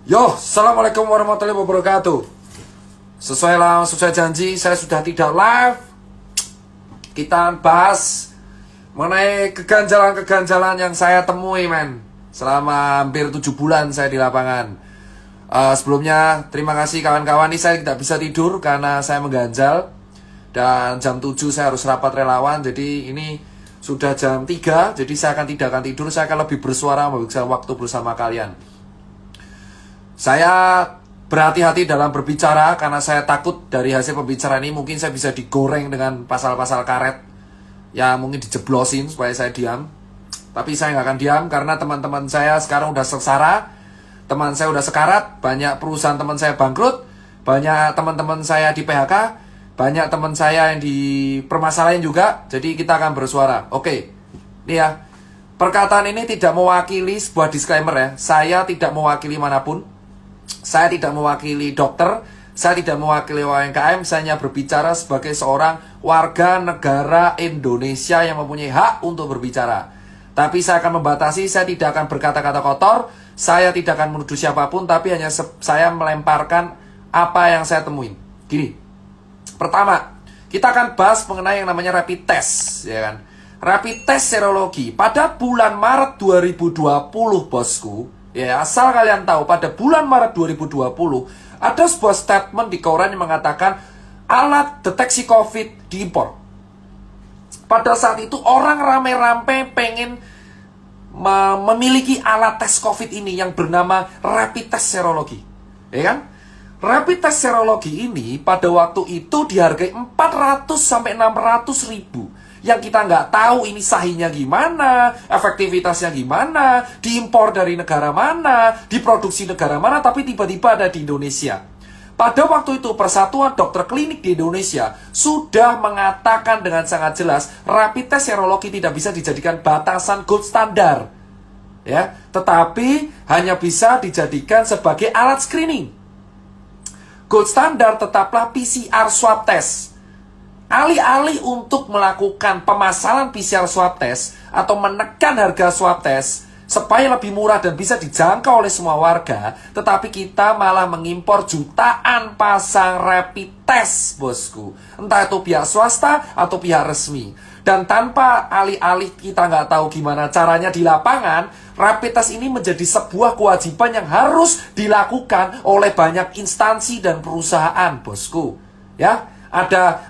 Yo, assalamualaikum warahmatullahi wabarakatuh. Sesuai janji, saya sudah tidak live. Kita bahas mengenai keganjalan-keganjalan yang saya temui, men. Selama hampir 7 bulan saya di lapangan. Sebelumnya, terima kasih kawan-kawan. Ini saya tidak bisa tidur karena saya mengganjal. Dan jam 7 saya harus rapat relawan. Jadi ini sudah jam 3. Jadi saya tidak akan tidur. Saya akan lebih bersuara, menghabiskan waktu bersama kalian. Saya berhati-hati dalam berbicara karena saya takut dari hasil pembicaraan ini mungkin saya bisa digoreng dengan pasal-pasal karet yang mungkin dijeblosin supaya saya diam. Tapi saya nggak akan diam karena teman-teman saya sekarang udah sengsara, teman saya udah sekarat, banyak perusahaan teman saya bangkrut, banyak teman-teman saya di PHK, banyak teman saya yang dipermasalahin juga. Jadi kita akan bersuara. Oke, ini ya. Perkataan ini tidak mewakili sebuah disclaimer ya. Saya tidak mewakili manapun. Saya tidak mewakili dokter, saya tidak mewakili UMKM, saya hanya berbicara sebagai seorang warga negara Indonesia yang mempunyai hak untuk berbicara. Tapi saya akan membatasi, saya tidak akan berkata-kata kotor, saya tidak akan menuduh siapapun, tapi hanya saya melemparkan apa yang saya temuin. Gini, pertama, kita akan bahas mengenai yang namanya rapid test, ya kan? Rapid test serologi pada bulan Maret 2020, bosku. Ya, asal kalian tahu, pada bulan Maret 2020, ada sebuah statement di koran yang mengatakan alat deteksi COVID diimpor. Pada saat itu, orang rame-rame pengen memiliki alat tes COVID ini yang bernama rapid test serologi. Ya kan? Rapid test serologi ini pada waktu itu dihargai 400 sampai 600 ribu. Yang kita nggak tahu ini sahihnya gimana, efektivitasnya gimana, diimpor dari negara mana, diproduksi negara mana, tapi tiba-tiba ada di Indonesia. Pada waktu itu, Persatuan Dokter Klinik di Indonesia sudah mengatakan dengan sangat jelas, rapid test serologi tidak bisa dijadikan batasan gold standar. Ya, tetapi hanya bisa dijadikan sebagai alat screening. Gold standar tetaplah PCR swab test. Alih-alih untuk melakukan pemasaran PCR swab test atau menekan harga swab test supaya lebih murah dan bisa dijangkau oleh semua warga, tetapi kita malah mengimpor jutaan pasang rapid test, bosku. Entah itu pihak swasta atau pihak resmi. Dan tanpa alih-alih kita nggak tahu gimana caranya di lapangan, rapid test ini menjadi sebuah kewajiban yang harus dilakukan oleh banyak instansi dan perusahaan, bosku. Ya, ada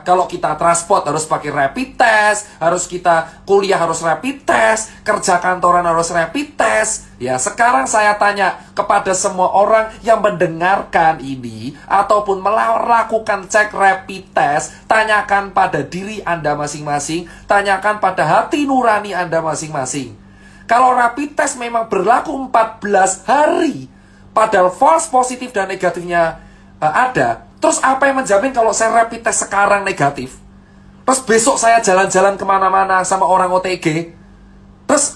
kalau kita transport harus pakai rapid test, harus kita kuliah harus rapid test, kerja kantoran harus rapid test. Ya, sekarang saya tanya kepada semua orang yang mendengarkan ini ataupun melakukan cek rapid test, tanyakan pada diri Anda masing-masing, tanyakan pada hati nurani Anda masing-masing. Kalau rapid test memang berlaku 14 hari, padahal false positif dan negatifnya ada, terus apa yang menjamin kalau saya rapid test sekarang negatif, terus besok saya jalan-jalan kemana-mana sama orang OTG, terus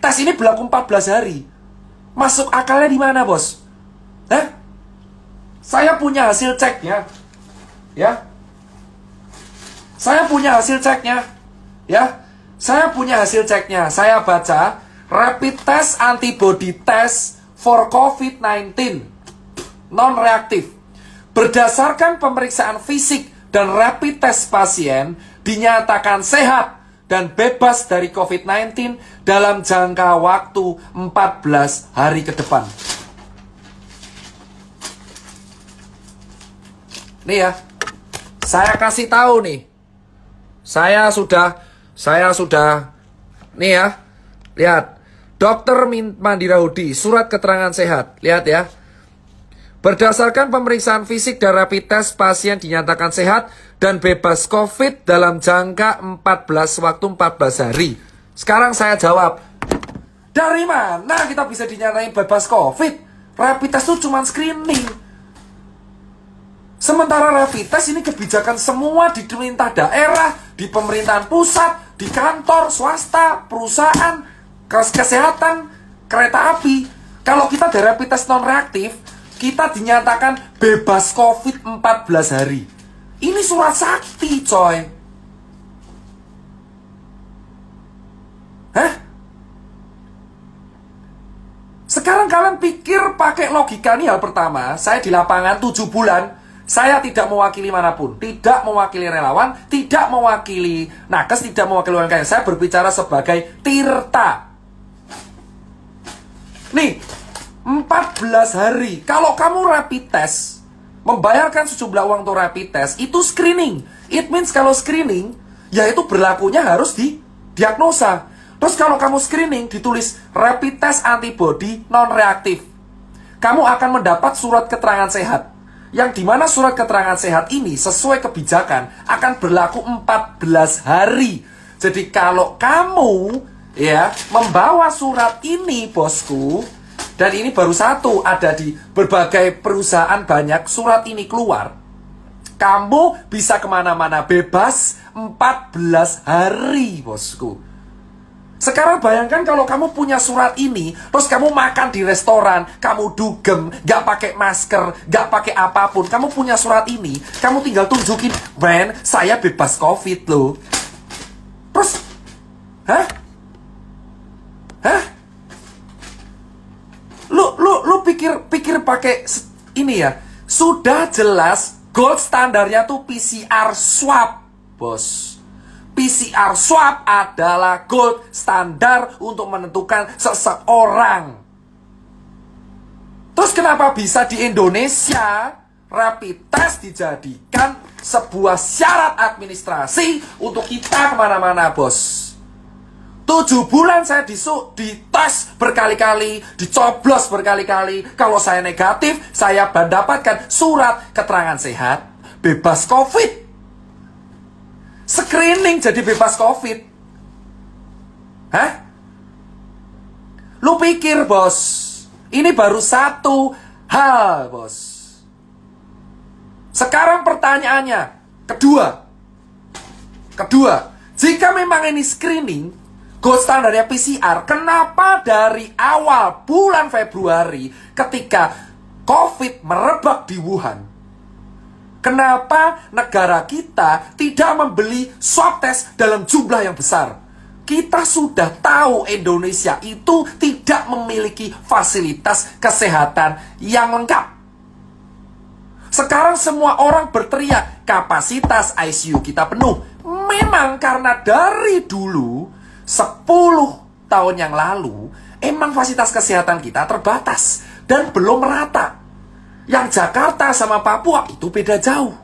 tes ini berlaku 14 hari. Masuk akalnya di mana, bos? Saya punya hasil ceknya. Ya. Saya punya hasil ceknya. Ya. Saya punya hasil ceknya. Saya baca rapid test antibody test for COVID-19 non-reaktif. Berdasarkan pemeriksaan fisik dan rapid test pasien dinyatakan sehat dan bebas dari COVID-19 dalam jangka waktu 14 hari ke depan. Nih ya, saya kasih tahu nih. Saya sudah nih ya. Lihat, Dr. Mandirahudi, surat keterangan sehat. Lihat ya. Berdasarkan pemeriksaan fisik dan rapid test, pasien dinyatakan sehat dan bebas COVID dalam jangka 14 hari. Sekarang saya jawab, dari mana kita bisa dinyatain bebas COVID? Rapid test itu cuma screening. Sementara rapid test ini kebijakan semua di pemerintah daerah, di pemerintahan pusat, di kantor, swasta, perusahaan, kesehatan, kereta api. Kalau kita ada rapid test non-reaktif, kita dinyatakan bebas COVID 14 hari. Ini surat sakti, coy. Sekarang kalian pikir pakai logika nih hal pertama. Saya di lapangan 7 bulan. Saya tidak mewakili manapun. Tidak mewakili relawan. Tidak mewakili nakes. Tidak mewakili UMKM. Saya berbicara sebagai Tirta. Nih, 14 hari. Kalau kamu rapid test, membayarkan sejumlah uang untuk rapid test, itu screening. It means kalau screening, ya itu berlakunya harus didiagnosa. Terus kalau kamu screening, ditulis rapid test antibody non-reaktif. Kamu akan mendapat surat keterangan sehat. Yang dimana surat keterangan sehat ini sesuai kebijakan akan berlaku 14 hari. Jadi kalau kamu ya membawa surat ini, bosku, dan ini baru satu, ada di berbagai perusahaan banyak, surat ini keluar, kamu bisa kemana-mana bebas 14 hari, bosku. Sekarang bayangkan kalau kamu punya surat ini, terus kamu makan di restoran, kamu dugem, gak pakai masker, gak pakai apapun, kamu punya surat ini, kamu tinggal tunjukin, "Men, saya bebas COVID loh." Terus, hah? Lu pikir pakai ini ya? Sudah jelas gold standarnya tuh PCR swab, bos. PCR swab adalah gold standar untuk menentukan seseorang. Terus kenapa bisa di Indonesia rapid test dijadikan sebuah syarat administrasi untuk kita kemana-mana, bos? 7 bulan saya dites berkali-kali, dicoblos berkali-kali. Kalau saya negatif, saya mendapatkan surat keterangan sehat, bebas COVID. Screening jadi bebas COVID. Hah? Lu pikir, bos, ini baru satu hal, bos. Sekarang pertanyaannya, kedua, jika memang ini screening, gold standarnya PCR, kenapa dari awal bulan Februari ketika COVID merebak di Wuhan, kenapa negara kita tidak membeli swab test dalam jumlah yang besar? Kita sudah tahu Indonesia itu tidak memiliki fasilitas kesehatan yang lengkap. Sekarang semua orang berteriak, kapasitas ICU kita penuh. Memang karena dari dulu 10 tahun yang lalu, emang fasilitas kesehatan kita terbatas dan belum merata. Yang Jakarta sama Papua itu beda jauh.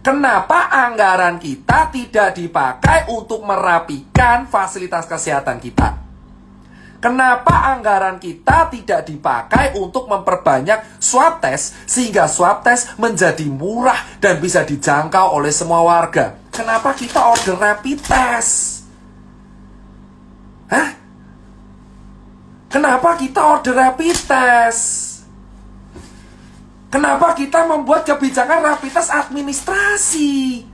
Kenapa anggaran kita tidak dipakai untuk merapikan fasilitas kesehatan kita? Kenapa anggaran kita tidak dipakai untuk memperbanyak swab test sehingga swab test menjadi murah dan bisa dijangkau oleh semua warga? Kenapa kita order rapid test? Hah? Kenapa kita order rapid test? Kenapa kita membuat kebijakan rapid test administrasi?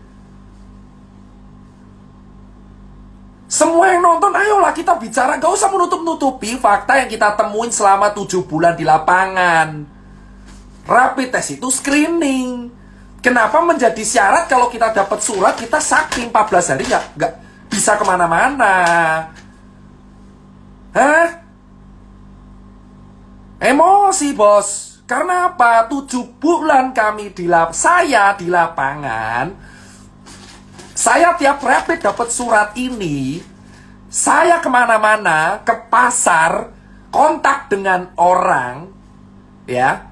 Semua yang nonton, ayolah kita bicara. Gak usah menutup-nutupi fakta yang kita temuin selama 7 bulan di lapangan. Rapid test itu screening. Kenapa menjadi syarat kalau kita dapat surat, kita sakit 14 hari gak bisa kemana-mana? Hah? Emosi, bos. Karena apa? 7 bulan kami saya di lapangan. Saya tiap rapid dapat surat ini. Saya kemana-mana, ke pasar, kontak dengan orang, ya,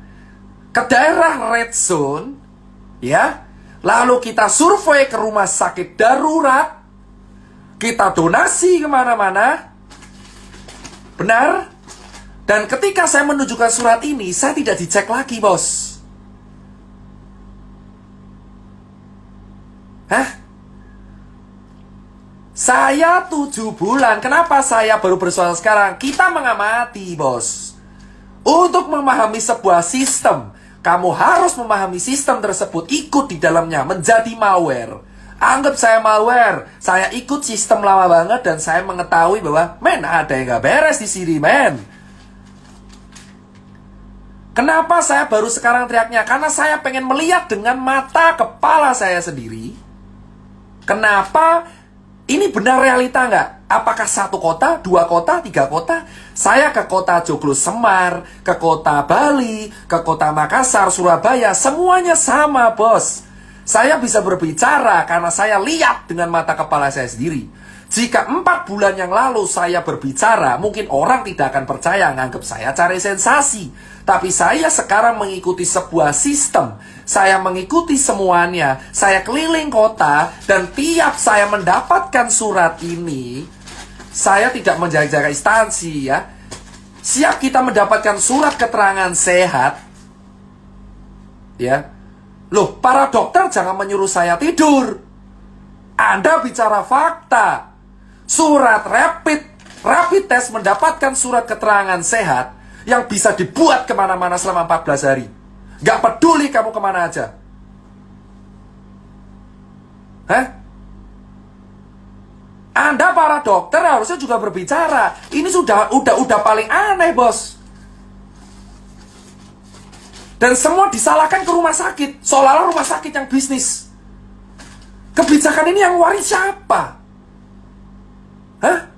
ke daerah red zone, ya. Lalu kita survei ke rumah sakit darurat. Kita donasi kemana-mana. Benar? Dan ketika saya menunjukkan surat ini, saya tidak dicek lagi, bos. Hah? Saya 7 bulan. Kenapa saya baru bersuara sekarang? Kita mengamati, bos. Untuk memahami sebuah sistem, kamu harus memahami sistem tersebut, ikut di dalamnya, menjadi malware. Anggap saya malware. Saya ikut sistem lama banget dan saya mengetahui bahwa, men, ada yang gak beres di sini, men. Kenapa saya baru sekarang teriaknya? Karena saya pengen melihat dengan mata kepala saya sendiri. Kenapa Ini benar realita nggak? Apakah 1 kota, 2 kota, 3 kota? Saya ke kota Joglo Semar, ke kota Bali, ke kota Makassar, Surabaya, semuanya sama, bos. Saya bisa berbicara karena saya lihat dengan mata kepala saya sendiri. Jika 4 bulan yang lalu saya berbicara, mungkin orang tidak akan percaya, nganggap saya cari sensasi. Tapi saya sekarang mengikuti sebuah sistem. Saya mengikuti semuanya. Saya keliling kota, dan tiap saya mendapatkan surat ini, saya tidak menjaga instansi ya. Siap kita mendapatkan surat keterangan sehat. Ya. Loh, para dokter jangan menyuruh saya tidur. Anda bicara fakta. Surat rapid test mendapatkan surat keterangan sehat yang bisa dibuat kemana-mana selama 14 hari. Gak peduli kamu kemana aja. Hah? Anda para dokter harusnya juga berbicara. Ini udah paling aneh, bos. Dan semua disalahkan ke rumah sakit, seolah-olah rumah sakit yang bisnis. Kebijakan ini yang waris siapa? Hah?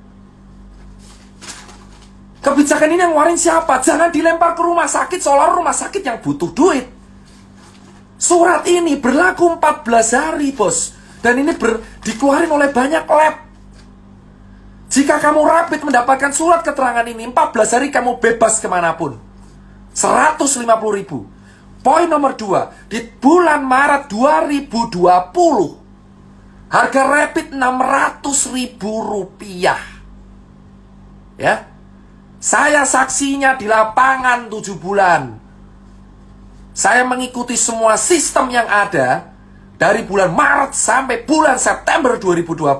Kebijakan ini yang warin siapa? Jangan dilempar ke rumah sakit seolah rumah sakit yang butuh duit. Surat ini berlaku 14 hari, bos. Dan ini dikeluarin oleh banyak lab. Jika kamu rapid mendapatkan surat keterangan ini, 14 hari kamu bebas kemanapun. 150.000. Poin nomor 2. Di bulan Maret 2020, harga rapid Rp600.000. Ya. Saya saksinya di lapangan 7 bulan. Saya mengikuti semua sistem yang ada dari bulan Maret sampai bulan September 2020.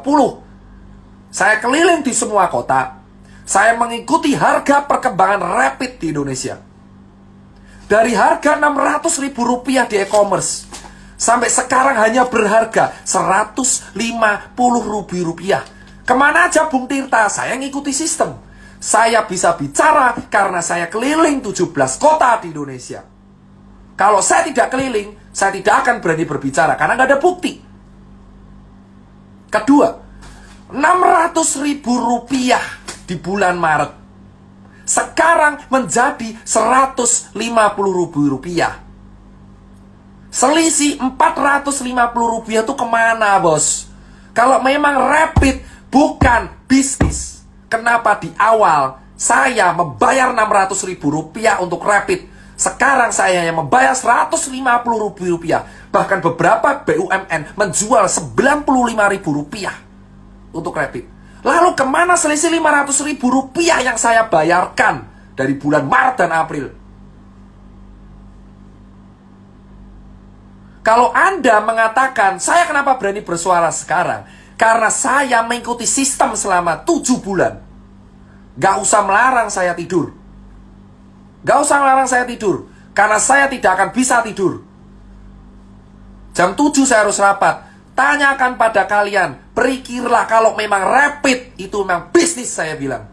Saya keliling di semua kota. Saya mengikuti harga perkembangan rapid di Indonesia. Dari harga Rp600.000 di e-commerce sampai sekarang hanya berharga Rp150.000. Kemana aja Bung Tirta? Saya ngikuti sistem. Saya bisa bicara karena saya keliling 17 kota di Indonesia. Kalau saya tidak keliling, saya tidak akan berani berbicara karena nggak ada bukti. Kedua, Rp600.000 di bulan Maret sekarang menjadi Rp150.000. Selisih Rp450 itu kemana, bos? Kalau memang rapid bukan bisnis, kenapa di awal saya membayar Rp600.000 untuk rapid? Sekarang saya yang membayar Rp150.000. Bahkan beberapa BUMN menjual Rp95.000 untuk rapid. Lalu kemana selisih Rp500.000 yang saya bayarkan dari bulan Maret dan April? Kalau Anda mengatakan, saya kenapa berani bersuara sekarang? Karena saya mengikuti sistem selama 7 bulan. Gak usah melarang saya tidur. Gak usah melarang saya tidur. Karena saya tidak akan bisa tidur. Jam 7 saya harus rapat. Tanyakan pada kalian. Berpikirlah kalau memang rapid itu memang bisnis, saya bilang.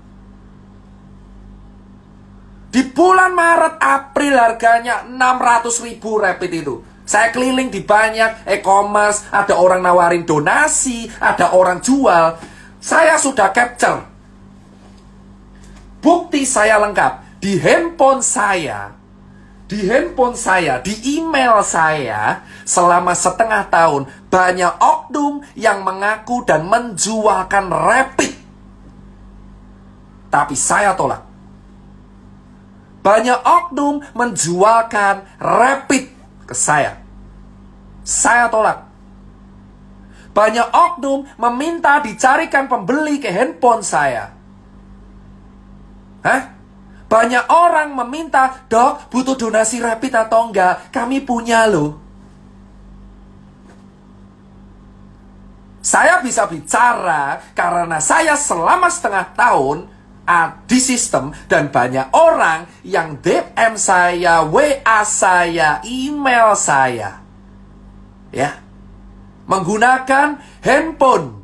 Di bulan Maret, April harganya Rp600.000 rapid itu. Saya keliling di banyak e-commerce, ada orang nawarin donasi, ada orang jual. Saya sudah capture. Bukti saya lengkap. Di handphone saya, di email saya, selama setengah tahun, banyak oknum yang mengaku dan menjualkan rapid. Tapi saya tolak. Banyak oknum menjualkan rapid ke saya. Saya tolak. Banyak oknum meminta dicarikan pembeli ke handphone saya. Hah? Banyak orang meminta, dok, butuh donasi rapid atau enggak? Kami punya loh. Saya bisa bicara karena saya selama setengah tahun di sistem, dan banyak orang yang DM saya, WA saya, email saya, ya, menggunakan handphone,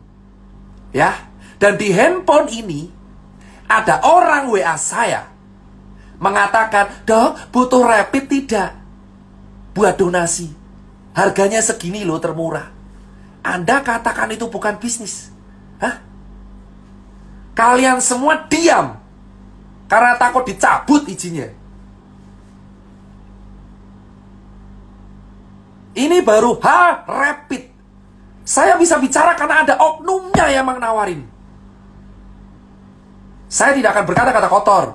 ya, dan di handphone ini ada orang WA saya mengatakan, dok, butuh rapid tidak? Buat donasi, harganya segini loh, termurah. Anda katakan itu bukan bisnis. Hah? Kalian semua diam karena takut dicabut izinnya. Ini baru rapid. Saya bisa bicara karena ada oknumnya yang nawarin. Saya tidak akan berkata-kata kotor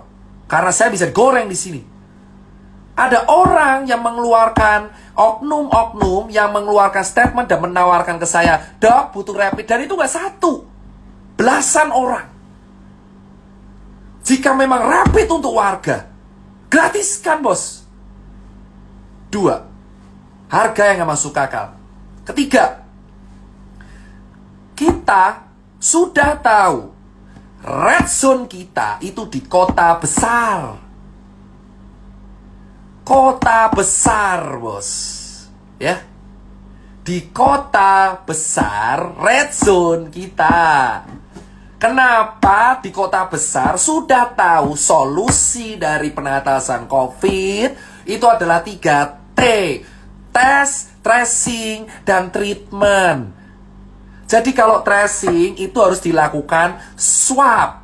karena saya bisa goreng di sini. Ada orang yang mengeluarkan oknum-oknum yang mengeluarkan statement dan menawarkan ke saya, "Dok, butuh rapid." Dan itu nggak satu, belasan orang. Jika memang rapid untuk warga, gratiskan, bos. 2, harga yang nggak masuk akal. Ketiga, kita sudah tahu red zone kita itu di kota besar. Kota besar, bos. Ya. Di kota besar red zone kita. Kenapa di kota besar sudah tahu solusi dari pengatasan COVID itu adalah 3T. Tes, tracing, dan treatment. Jadi kalau tracing itu harus dilakukan swab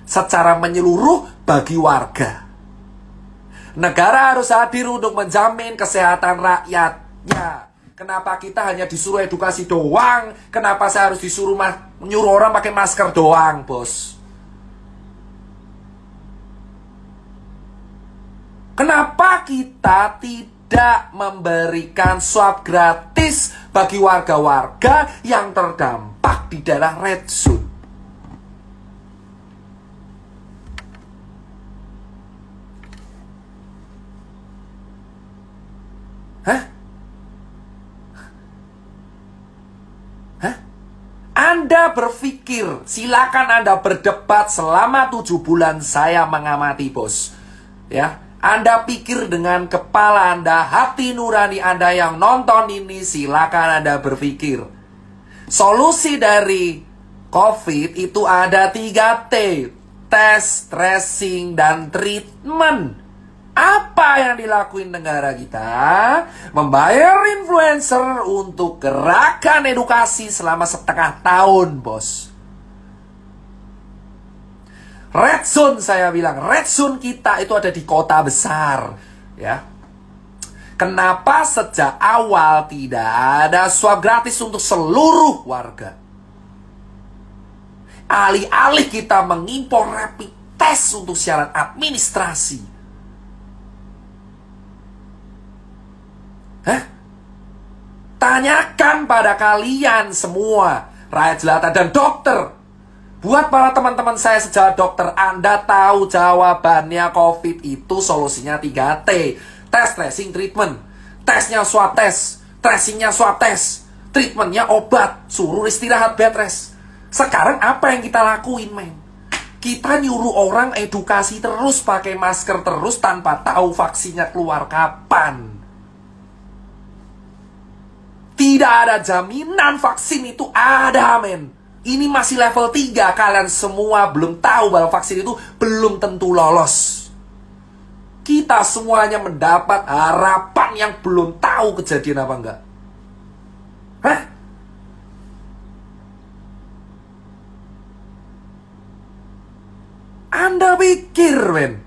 secara menyeluruh bagi warga. Negara harus hadir untuk menjamin kesehatan rakyatnya. Kenapa kita hanya disuruh edukasi doang? Kenapa saya harus disuruh menyuruh orang pakai masker doang, bos? Kenapa kita tidak memberikan swab gratis bagi warga-warga yang terdampak di daerah red zone? Hah? Anda berpikir, silakan Anda berdebat selama 7 bulan saya mengamati, bos. Ya, Anda pikir dengan kepala Anda, hati nurani Anda yang nonton ini, silakan Anda berpikir. Solusi dari COVID itu ada 3T. Tes, tracing, dan treatment. Apa yang dilakuin negara kita? Membayar influencer untuk gerakan edukasi selama setengah tahun, bos. Red zone, saya bilang, red zone kita itu ada di kota besar, ya. Kenapa sejak awal tidak ada swab gratis untuk seluruh warga? Alih-alih kita mengimpor rapid test untuk syarat administrasi. Tanyakan pada kalian semua, rakyat jelata dan dokter. Buat para teman-teman saya sejawat dokter, Anda tahu jawabannya COVID itu solusinya 3T. Tes, tracing, treatment. Tesnya swab tes, tracingnya swab tes, treatmentnya obat, suruh istirahat bed rest. Sekarang apa yang kita lakuin, men? Kita nyuruh orang edukasi terus, pakai masker terus tanpa tahu vaksinnya keluar kapan. Tidak ada jaminan vaksin itu ada, men. Ini masih level 3. Kalian semua belum tahu bahwa vaksin itu belum tentu lolos. Kita semuanya mendapat harapan yang belum tahu kejadian apa enggak. Hah? Anda pikir, men?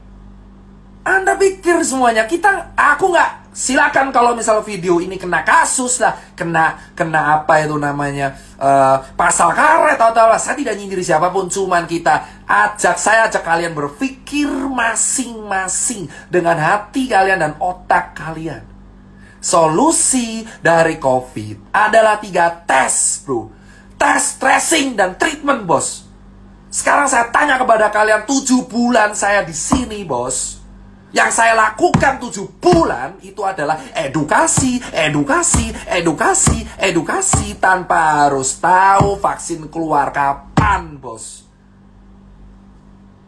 Anda pikir semuanya aku nggak. Silakan kalau misal video ini kena kasus lah, kena apa itu namanya, pasal karet atau apa. Saya tidak nyindir siapapun, cuman saya ajak kalian berpikir masing-masing dengan hati kalian dan otak kalian. Solusi dari COVID adalah 3 tes, bro. Tes, tracing, dan treatment, bos. Sekarang saya tanya kepada kalian, 7 bulan saya di sini, bos. Yang saya lakukan 7 bulan itu adalah edukasi tanpa harus tahu vaksin keluar kapan, bos.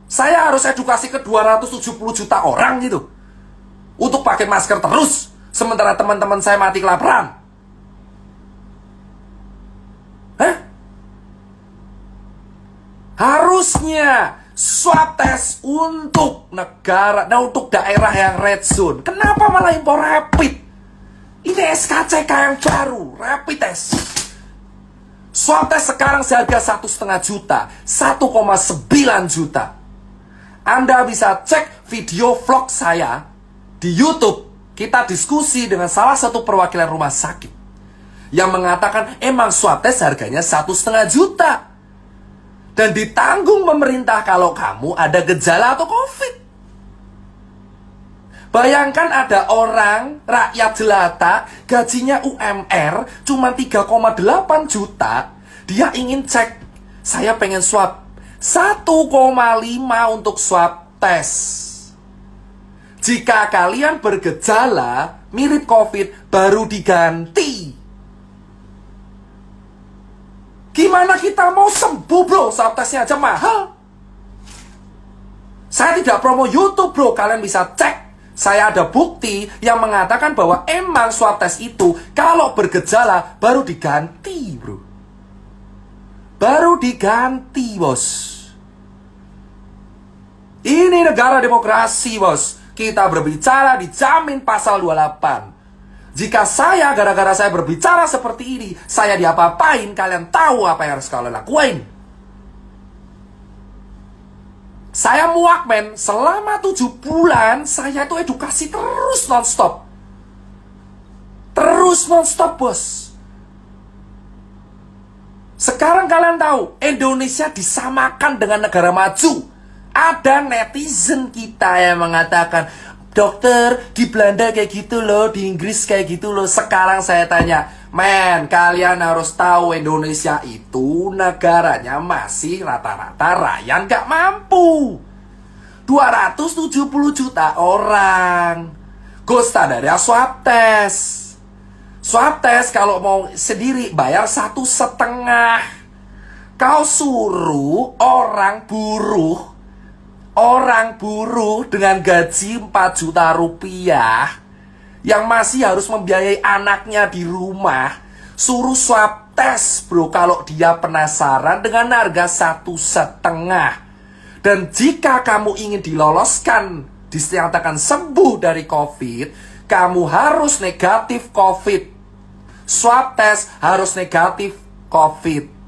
Saya harus edukasi ke 270 juta orang gitu untuk pakai masker terus, sementara teman-teman saya mati kelaparan. Hah? Harusnya swab test untuk negara, untuk daerah yang red zone. Kenapa malah impor rapid? Ini SKCK yang baru, rapid test. Swab test sekarang seharga 1,5 juta, 1,9 juta. Anda bisa cek video vlog saya di YouTube. Kita diskusi dengan salah satu perwakilan rumah sakit yang mengatakan emang swab test harganya 1,5 juta. Dan ditanggung pemerintah kalau kamu ada gejala atau COVID. Bayangkan ada orang, rakyat jelata, gajinya UMR cuma 3,8 juta. Dia ingin cek, saya pengen swab 1,5 untuk swab tes. Jika kalian bergejala mirip COVID, baru diganti. Gimana kita mau sembuh, bro? Swab tesnya aja mahal. Saya tidak promo YouTube, bro. Kalian bisa cek. Saya ada bukti yang mengatakan bahwa emang swab tes itu kalau bergejala baru diganti, bro. Baru diganti, bos. Ini negara demokrasi, bos. Kita berbicara dijamin pasal 28. Jika saya, gara-gara saya berbicara seperti ini, saya diapa-apain, kalian tahu apa yang harus kalian lakuin. Saya muak, men. Selama 7 bulan, saya itu edukasi terus non-stop. Terus non-stop, bos. Sekarang kalian tahu, Indonesia disamakan dengan negara maju. Ada netizen kita yang mengatakan, dokter, di Belanda kayak gitu loh, di Inggris kayak gitu loh. Sekarang saya tanya, men, kalian harus tahu Indonesia itu negaranya masih rata-rata rakyat gak mampu. 270 juta orang. Gold standarnya swab test. Swab test kalau mau sendiri bayar 1,5. Kau suruh orang buruh dengan gaji 4 juta rupiah yang masih harus membiayai anaknya di rumah, suruh swab tes, bro, kalau dia penasaran dengan harga 1,5. Dan jika kamu ingin diloloskan, dinyatakan sembuh dari COVID, kamu harus negatif COVID. Swab tes harus negatif COVID.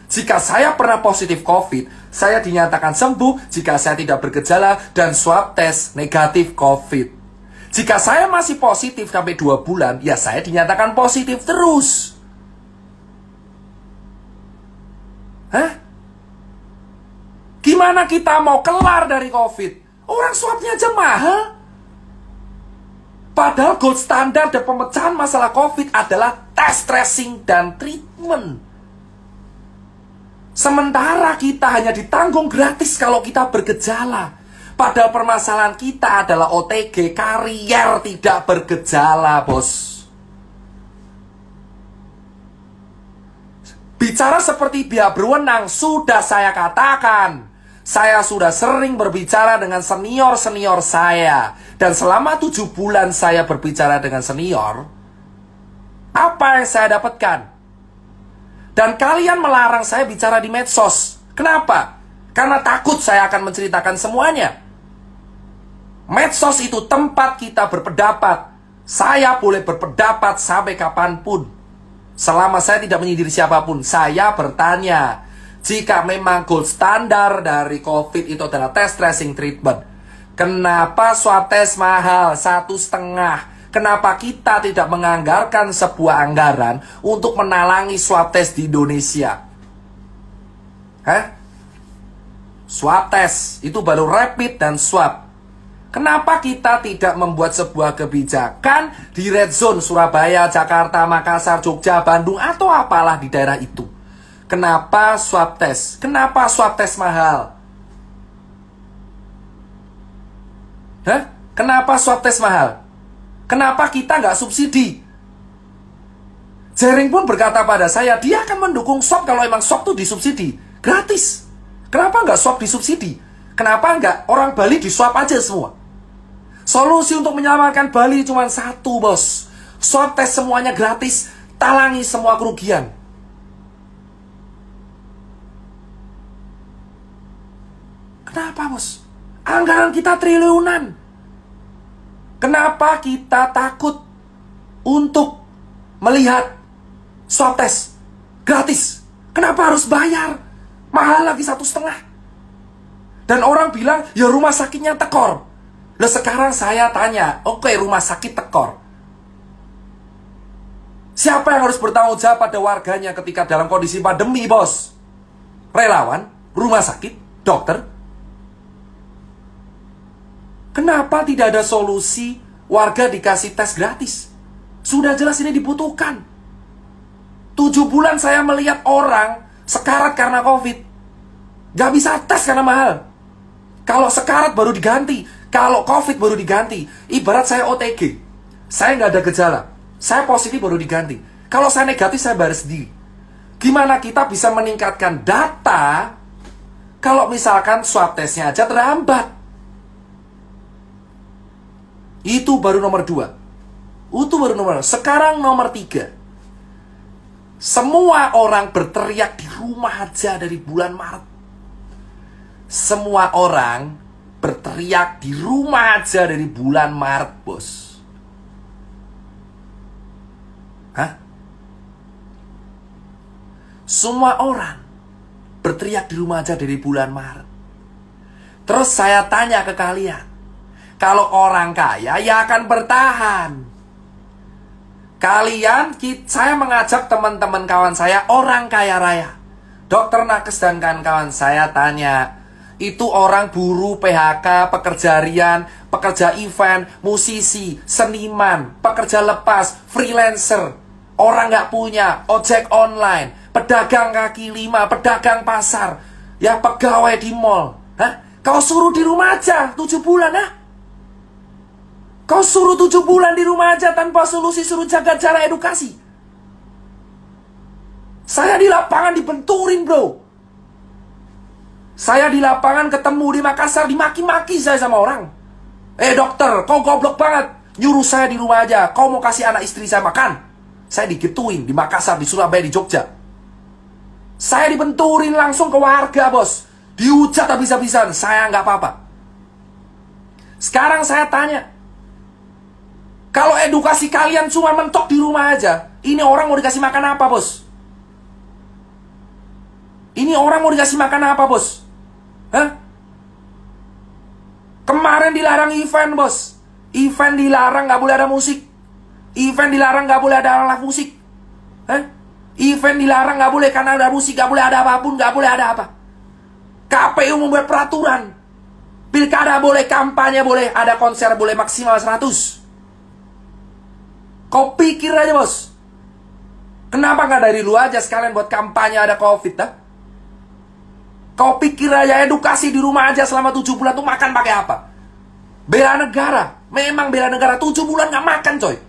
Jika saya pernah positif COVID, saya dinyatakan sembuh jika saya tidak bergejala dan swab tes negatif COVID. Jika saya masih positif sampai 2 bulan, ya saya dinyatakan positif terus. Hah? Gimana kita mau kelar dari COVID? Orang swabnya aja mahal. Padahal gold standar dan pemecahan masalah COVID adalah tes, tracing, dan treatment. Sementara kita hanya ditanggung gratis kalau kita bergejala. Padahal permasalahan kita adalah OTG, karier tidak bergejala, bos. Bicara seperti pihak berwenang, sudah saya katakan. Saya sudah sering berbicara dengan senior-senior saya. Dan selama 7 bulan saya berbicara dengan senior, apa yang saya dapatkan? Dan kalian melarang saya bicara di medsos. Kenapa? Karena takut saya akan menceritakan semuanya. Medsos itu tempat kita berpendapat. Saya boleh berpendapat sampai kapanpun. Selama saya tidak menyindir siapapun. Saya bertanya, jika memang gold standar dari COVID itu adalah tes, tracing, treatment, kenapa swab tes mahal 1,5? Kenapa kita tidak menganggarkan sebuah anggaran untuk menalangi swab test di Indonesia? Hah? Swab test, itu baru rapid dan swab. Kenapa kita tidak membuat sebuah kebijakan di red zone Surabaya, Jakarta, Makassar, Jogja, Bandung, atau apalah di daerah itu? Kenapa swab test? Kenapa swab test mahal? Hah? Kenapa swab test mahal? Kenapa kita nggak subsidi? Jering pun berkata pada saya, dia akan mendukung swab kalau emang swab itu disubsidi. Gratis. Kenapa nggak swab disubsidi? Kenapa nggak orang Bali diswab aja semua? Solusi untuk menyelamatkan Bali cuma satu, bos. Swab tes semuanya gratis, talangi semua kerugian. Kenapa, bos? Anggaran kita triliunan. Kenapa kita takut untuk melihat swab test? Gratis. Kenapa harus bayar? Mahal lagi 1,5. Dan orang bilang, ya rumah sakitnya tekor. Nah sekarang saya tanya, oke, rumah sakit tekor. Siapa yang harus bertanggung jawab pada warganya ketika dalam kondisi pandemi, bos? Relawan, rumah sakit, dokter. Kenapa tidak ada solusi warga dikasih tes gratis? Sudah jelas ini dibutuhkan. 7 bulan saya melihat orang sekarat karena COVID. Gak bisa tes karena mahal. Kalau sekarat baru diganti, kalau COVID baru diganti. Ibarat saya OTG, saya nggak ada gejala, saya positif baru diganti. Kalau saya negatif, saya bayar sendiri. Gimana kita bisa meningkatkan data kalau misalkan swab testnya aja terhambat? Itu baru nomor 2. Itu baru nomor 2. Sekarang nomor 3. Semua orang berteriak di rumah aja dari bulan Maret. Semua orang berteriak di rumah aja dari bulan Maret, bos. Hah? Semua orang berteriak di rumah aja dari bulan Maret. Terus saya tanya ke kalian, kalau orang kaya ya akan bertahan. Saya mengajak teman-teman kawan saya, orang kaya raya, Dokter Nakes dan kawan-kawan, saya tanya, itu orang buruh, PHK, pekerja harian, pekerja event, musisi, seniman, pekerja lepas, freelancer, orang nggak punya, ojek online, pedagang kaki lima, pedagang pasar, ya pegawai di mall. Hah? Kau suruh di rumah aja 7 bulan, ha? Kau suruh 7 bulan di rumah aja tanpa solusi, suruh jaga jarak, edukasi. Saya di lapangan dibenturin, bro. Saya di lapangan ketemu di Makassar, dimaki-maki saya sama orang. Dokter, kau goblok banget. Nyuruh saya di rumah aja. Kau mau kasih anak istri saya makan? Saya digituin di Makassar, di Surabaya, di Jogja. Saya dibenturin langsung ke warga, bos. Dihujat habis-habisan. Saya nggak apa-apa. Sekarang saya tanya, kalau edukasi kalian cuma mentok di rumah aja, ini orang mau dikasih makan apa, bos? Ini orang mau dikasih makan apa, bos? Hah? Kemarin dilarang event, bos. Event dilarang, nggak boleh ada musik. Event dilarang, nggak boleh ada alat musik. Hah? Event dilarang, nggak boleh karena ada musik, nggak boleh ada apapun, nggak boleh ada apa. KPU membuat peraturan. Pilkada boleh, kampanye boleh, ada konser boleh maksimal 100. Kau pikir aja, bos. Kenapa nggak dari lu aja sekalian buat kampanye ada COVID, dah? Kau pikir aja edukasi di rumah aja selama 7 bulan tuh makan pakai apa? Bela negara. Memang bela negara. 7 bulan gak makan, coy.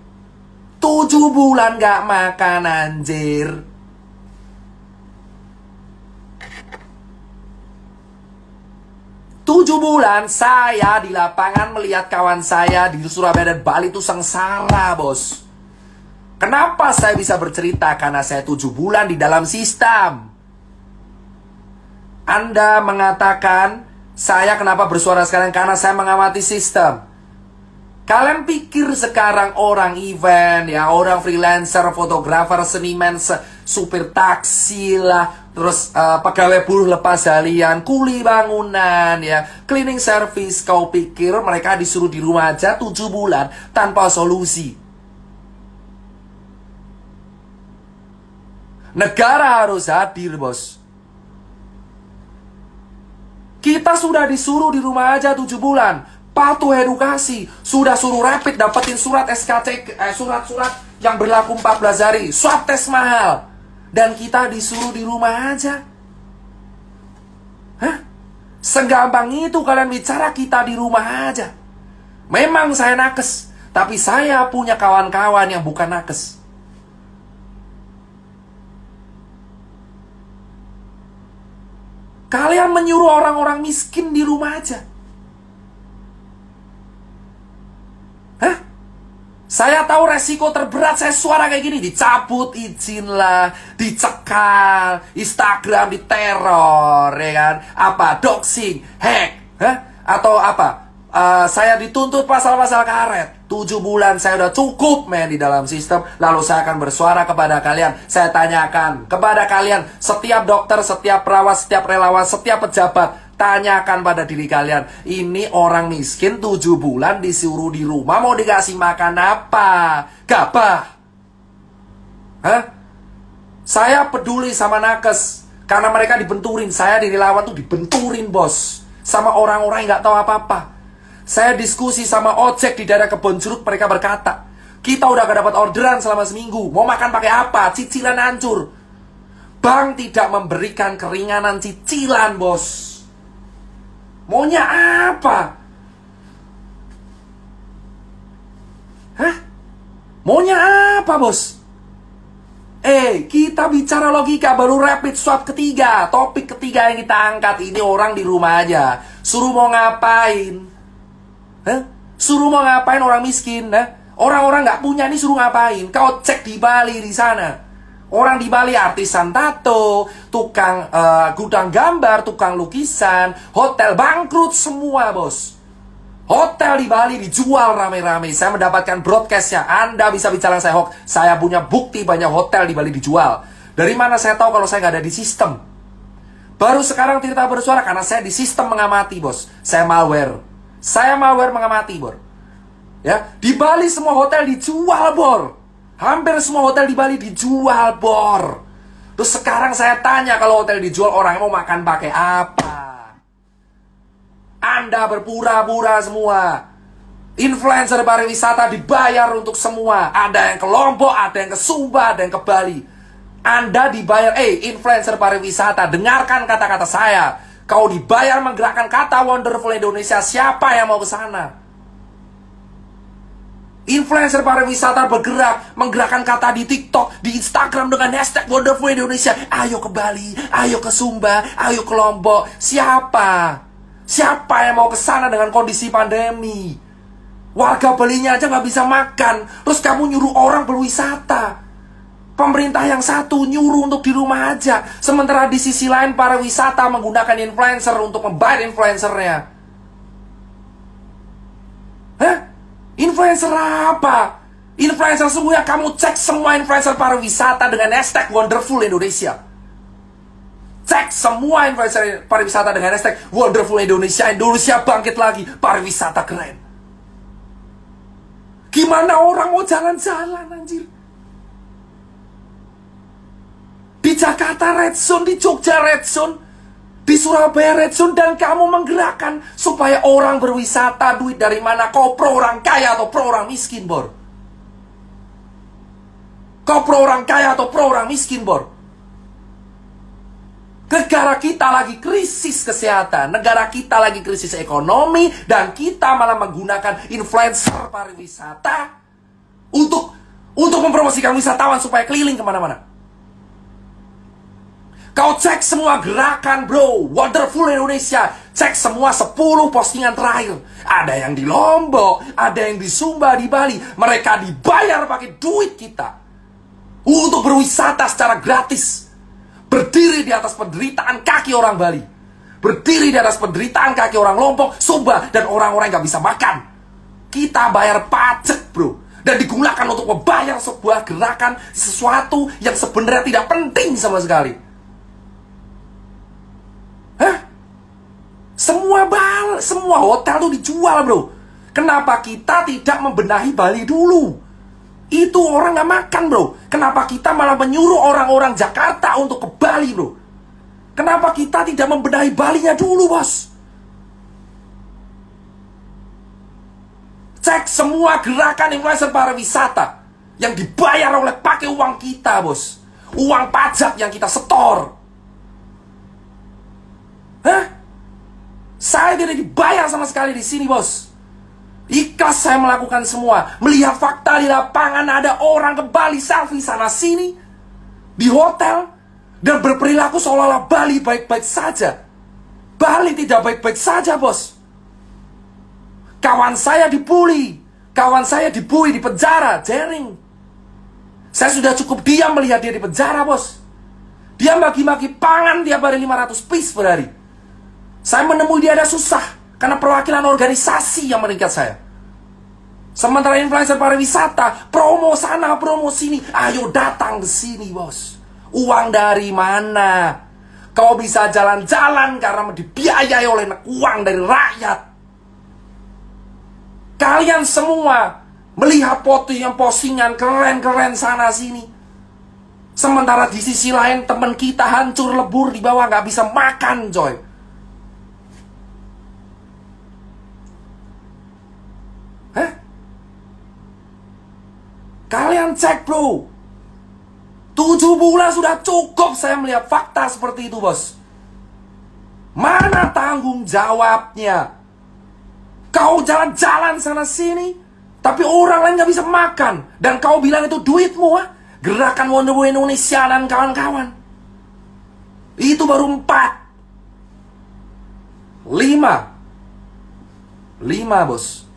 7 bulan gak makan, anjir. Tujuh bulan saya di lapangan melihat kawan saya di Surabaya dan Bali itu sengsara, bos. Kenapa saya bisa bercerita? Karena saya 7 bulan di dalam sistem. Anda mengatakan, saya kenapa bersuara sekarang? Karena saya mengamati sistem. Kalian pikir sekarang orang event, ya orang freelancer, fotografer, seniman, supir taksi lah, terus pegawai buruh lepas harian, kuli bangunan, ya cleaning service, kau pikir mereka disuruh di rumah aja 7 bulan tanpa solusi? Negara harus hadir, bos. Kita sudah disuruh di rumah aja 7 bulan. Patuh edukasi. Sudah suruh rapid, dapetin surat SKC, surat-surat yang berlaku 14 hari. Swab tes mahal. Dan kita disuruh di rumah aja. Hah? Segampang itu kalian bicara kita di rumah aja. Memang saya nakes. Tapi saya punya kawan-kawan yang bukan nakes. Kalian menyuruh orang-orang miskin di rumah aja. Hah? Saya tahu resiko terberat saya suara kayak gini. Dicabut izin lah, dicekal, Instagram diteror, ya kan? Apa? Doxing, hack, hah? Atau apa? saya dituntut pasal-pasal karet. 7 bulan saya udah cukup men di dalam sistem. Lalu saya akan bersuara kepada kalian. Saya tanyakan kepada kalian, setiap dokter, setiap perawat, setiap relawan, setiap pejabat, tanyakan pada diri kalian, ini orang miskin 7 bulan disuruh di rumah, mau dikasih makan apa? Gabah? Hah? Saya peduli sama nakes karena mereka dibenturin. Saya di relawan tuh dibenturin bos, sama orang-orang yang gak tahu apa-apa. Saya diskusi sama ojek di daerah Kebonjeruk, mereka berkata, kita udah gak dapat orderan selama seminggu, mau makan pakai apa? Cicilan hancur. Bank tidak memberikan keringanan cicilan bos. Maunya apa? Hah? Maunya apa bos? Kita bicara logika, baru rapid swab ketiga. Topik ketiga yang kita angkat, ini orang di rumah aja. Suruh mau ngapain? Hah? Suruh mau ngapain orang miskin? Orang-orang nggak punya nih suruh ngapain? Kau cek di Bali di sana. Orang di Bali artisan tato, tukang gudang gambar, tukang lukisan, hotel bangkrut semua bos. Hotel di Bali dijual rame-rame. Saya mendapatkan broadcastnya. Anda bisa bicara saya hoax. Saya punya bukti banyak hotel di Bali dijual. Dari mana saya tahu kalau saya nggak ada di sistem? Baru sekarang Tirta bersuara karena saya di sistem mengamati bos. Saya malware. Saya malware mengamati, bor. Ya, di Bali semua hotel dijual, bor. Hampir semua hotel di Bali dijual, bor. Terus sekarang saya tanya, kalau hotel dijual, orang mau makan pakai apa? Anda berpura-pura semua. Influencer pariwisata dibayar untuk semua. Ada yang ke Lombok, ada yang ke Sumba, ada yang ke Bali. Anda dibayar, influencer pariwisata, dengarkan kata-kata saya. Kau dibayar menggerakkan kata Wonderful Indonesia. Siapa yang mau ke sana? Influencer pariwisata bergerak, menggerakkan kata di TikTok, di Instagram dengan hashtag Wonderful Indonesia. Ayo ke Bali, ayo ke Sumba, ayo ke Lombok. Siapa? Siapa yang mau ke sana dengan kondisi pandemi? Warga Balinya aja nggak bisa makan. Terus kamu nyuruh orang berwisata. Pemerintah yang satu nyuruh untuk di rumah aja. Sementara di sisi lain pariwisata menggunakan influencer untuk membayar influencernya. Hah? Influencer apa? Influencer semua, kamu cek semua influencer pariwisata dengan hashtag Wonderful Indonesia. Cek semua influencer pariwisata dengan hashtag Wonderful Indonesia. Indonesia bangkit lagi, pariwisata keren. Gimana orang mau jalan-jalan anjir? Di Jakarta red zone, di Jogja red zone, di Surabaya red zone, dan kamu menggerakkan supaya orang berwisata. Duit dari mana? Kau pro orang kaya atau pro orang miskin, bor? Kau pro orang kaya atau pro orang miskin, bor? Negara kita lagi krisis kesehatan, negara kita lagi krisis ekonomi, dan kita malah menggunakan influencer pariwisata untuk mempromosikan wisatawan supaya keliling kemana-mana. Kau cek semua gerakan bro, Wonderful Indonesia. Cek semua 10 postingan terakhir. Ada yang di Lombok, ada yang di Sumba, di Bali. Mereka dibayar pakai duit kita untuk berwisata secara gratis. Berdiri di atas penderitaan kaki orang Bali. Berdiri di atas penderitaan kaki orang Lombok, Sumba, dan orang-orang yang gak bisa makan. Kita bayar pajak bro. Dan digunakan untuk membayar sebuah gerakan, sesuatu yang sebenarnya tidak penting sama sekali. Hah? Semua hotel tuh dijual bro. Kenapa kita tidak membenahi Bali dulu? Itu orang gak makan bro. Kenapa kita malah menyuruh orang-orang Jakarta untuk ke Bali bro? Kenapa kita tidak membenahi Balinya dulu bos? Cek semua gerakan influencer pariwisata yang dibayar oleh pakai uang kita bos. Uang pajak yang kita setor. Hah? Saya tidak dibayar sama sekali di sini, bos. Ikhlas saya melakukan semua. Melihat fakta di lapangan, ada orang ke Bali selfie sana sini di hotel dan berperilaku seolah-olah Bali baik-baik saja. Bali tidak baik-baik saja, bos. Kawan saya dibully, di penjara, jaring. Saya sudah cukup diam melihat dia di penjara, bos. Dia maki-maki pangan tiap hari 500 piece per hari. Saya menemui dia ada susah. Karena perwakilan organisasi yang mengikat saya. Sementara influencer pariwisata, promo sana, promo sini. Ayo datang ke sini, bos. Uang dari mana? Kau bisa jalan-jalan karena dibiayai oleh uang dari rakyat. Kalian semua melihat postingan keren-keren sana sini. Sementara di sisi lain teman kita hancur lebur di bawah, nggak bisa makan, coy. Hah? Kalian cek, bro. 7 bulan sudah cukup saya melihat fakta seperti itu, bos. Mana tanggung jawabnya? Kau jalan-jalan sana sini, tapi orang lain gak bisa makan. Dan kau bilang itu duitmu, ha? Gerakan Wonderboy Indonesia dan kawan-kawan. Itu baru 4. 5, bos.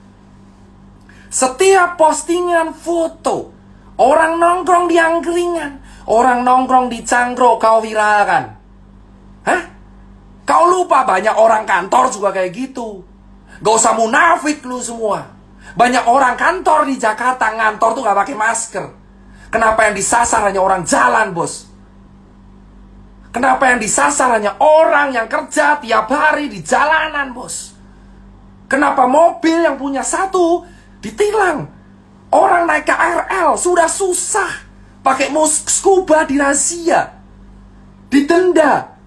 Setiap postingan foto, orang nongkrong di angkringan, orang nongkrong di cangkruk, kau viralkan. Hah? Kau lupa banyak orang kantor juga kayak gitu. Gak usah munafik lu semua. Banyak orang kantor di Jakarta ngantor tuh gak pakai masker. Kenapa yang disasar hanya orang jalan, bos? Kenapa yang disasar hanya orang yang kerja tiap hari di jalanan, bos? Kenapa mobil yang punya satu ditilang? Orang naik KRL sudah susah, pakai scuba dirazia, didenda.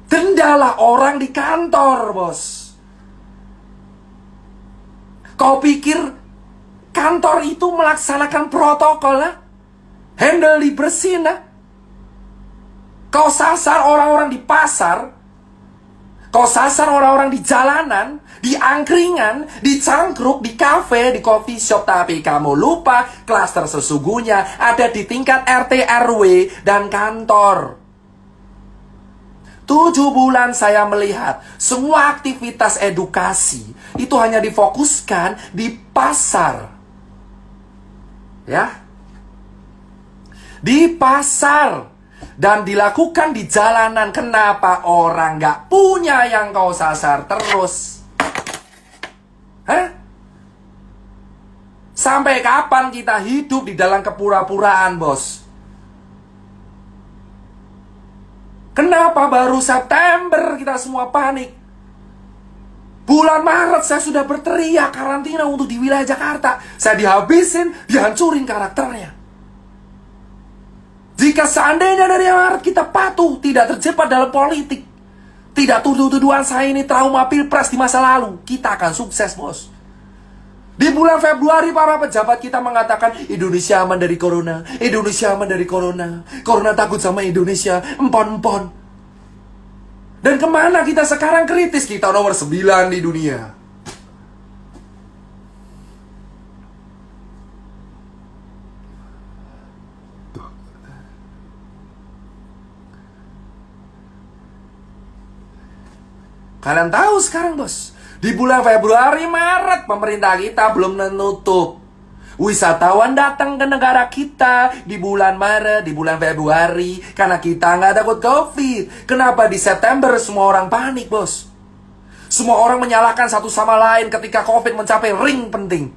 Dendalah orang di kantor, bos. Kau pikir kantor itu melaksanakan protokol, lah? Handle dibersihin, lah? Kau sasar orang-orang di pasar, kau sasar orang-orang di jalanan, di angkringan, di cangkruk, di kafe, di coffee shop. Tapi kamu lupa klaster sesungguhnya ada di tingkat RT, RW, dan kantor. 7 bulan saya melihat semua aktivitas edukasi itu hanya difokuskan di pasar. Ya. Di pasar. Dan dilakukan di jalanan. Kenapa orang gak punya yang kau sasar terus? Hah? Sampai kapan kita hidup di dalam kepura-puraan, bos? Kenapa baru September kita semua panik? Bulan Maret saya sudah berteriak karantina untuk di wilayah Jakarta. Saya dihabisin, dihancurin karakternya. Jika seandainya dari Maret kita patuh, tidak terjebak dalam politik, tidak tuduh-tuduhan saya ini trauma pilpres di masa lalu, kita akan sukses, bos. Di bulan Februari para pejabat kita mengatakan Indonesia aman dari corona, Indonesia aman dari corona, corona takut sama Indonesia, empon-empon. Dan kemana kita sekarang kritis? Kita nomor 9 di dunia. Kalian tahu sekarang, bos, di bulan Februari, Maret pemerintah kita belum menutup. Wisatawan datang ke negara kita di bulan Maret, di bulan Februari, karena kita nggak takut COVID. Kenapa di September semua orang panik, bos? Semua orang menyalahkan satu sama lain ketika COVID mencapai ring penting.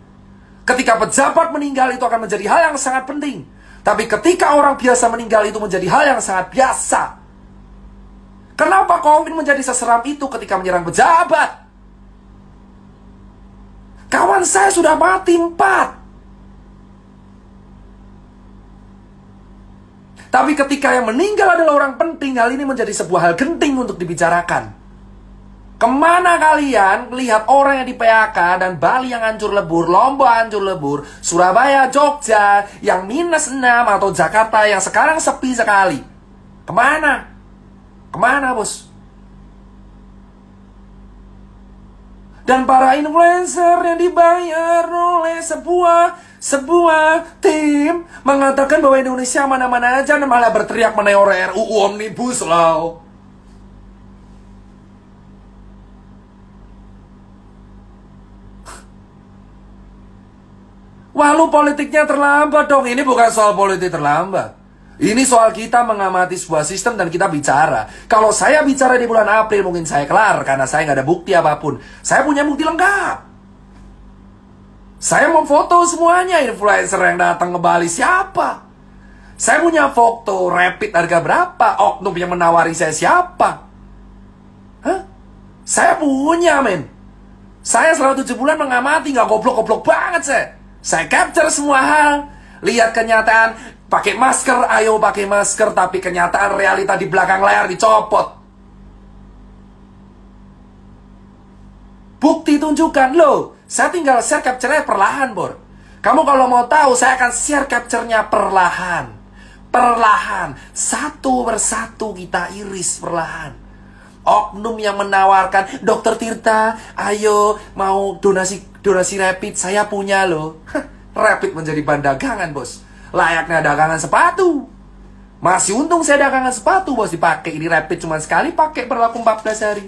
Ketika pejabat meninggal itu akan menjadi hal yang sangat penting. Tapi ketika orang biasa meninggal itu menjadi hal yang sangat biasa. Kenapa COVID menjadi seseram itu ketika menyerang pejabat? Kawan saya sudah mati 4. Tapi ketika yang meninggal adalah orang penting, hal ini menjadi sebuah hal genting untuk dibicarakan. Kemana kalian lihat orang yang di PHK dan Bali yang hancur lebur, Lombok hancur lebur, Surabaya, Jogja yang -6 atau Jakarta yang sekarang sepi sekali? Kemana? Kemana, bos? Dan para influencer yang dibayar oleh sebuah tim mengatakan bahwa Indonesia mana-mana aja dan malah berteriak meneor RUU Omnibus Law. Wah, lu politiknya terlambat dong. Ini bukan soal politik terlambat. Ini soal kita mengamati sebuah sistem dan kita bicara. Kalau saya bicara di bulan April mungkin saya kelar karena saya nggak ada bukti apapun. Saya punya bukti lengkap. Saya mau foto semuanya influencer yang datang ke Bali siapa. Saya punya foto rapid harga berapa, oknum yang menawari saya siapa. Hah? Saya punya, men. Saya selama 7 bulan mengamati, nggak goblok-goblok banget saya. Saya capture semua hal. Lihat kenyataan, pakai masker, ayo pakai masker. Tapi kenyataan realita di belakang layar dicopot. Bukti tunjukkan, loh. Saya tinggal share capture-nya perlahan, Bor. Kamu kalau mau tahu, saya akan share capture-nya perlahan. Perlahan, satu persatu kita iris perlahan. Oknum yang menawarkan, Dokter Tirta, ayo mau donasi rapid, saya punya loh. Rapid menjadi bahan dagangan, bos. Layaknya dagangan sepatu. Masih untung saya dagangan sepatu, bos. Dipakai ini rapid cuma sekali, pakai berlaku 14 hari.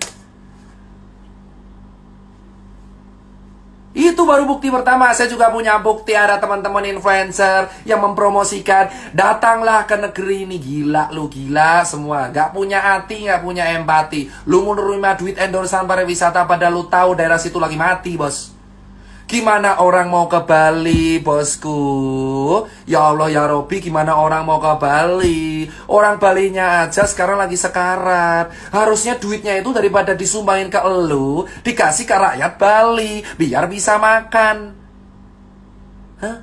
Itu baru bukti pertama. Saya juga punya bukti ada teman-teman influencer yang mempromosikan, datanglah ke negeri ini. Gila lu, gila semua. Gak punya hati, gak punya empati. Lu mau nerima duit endorsan pariwisata padahal lu tahu daerah situ lagi mati, bos. Gimana orang mau ke Bali, bosku? Ya Allah, ya Robi, gimana orang mau ke Bali? Orang Balinya aja sekarang lagi sekarat. Harusnya duitnya itu daripada disumbangin ke elu, dikasih ke rakyat Bali, biar bisa makan. Hah?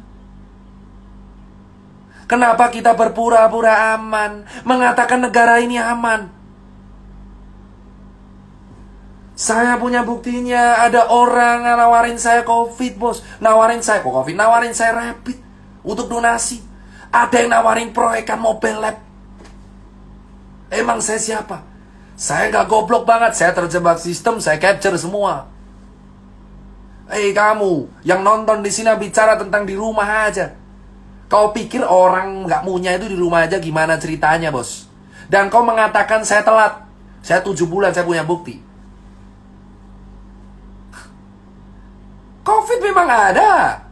Kenapa kita berpura-pura aman, mengatakan negara ini aman? Saya punya buktinya. Ada orang nawarin saya COVID, bos. Nawarin saya COVID, nawarin saya rapid untuk donasi. Ada yang nawarin proyekan mobile lab. Emang saya siapa? Saya gak goblok banget. Saya terjebak sistem, saya capture semua. Kamu yang nonton di sini bicara tentang di rumah aja. Kau pikir orang gak punya itu di rumah aja gimana ceritanya, bos? Dan kau mengatakan saya telat. Saya 7 bulan, saya punya bukti. COVID memang ada,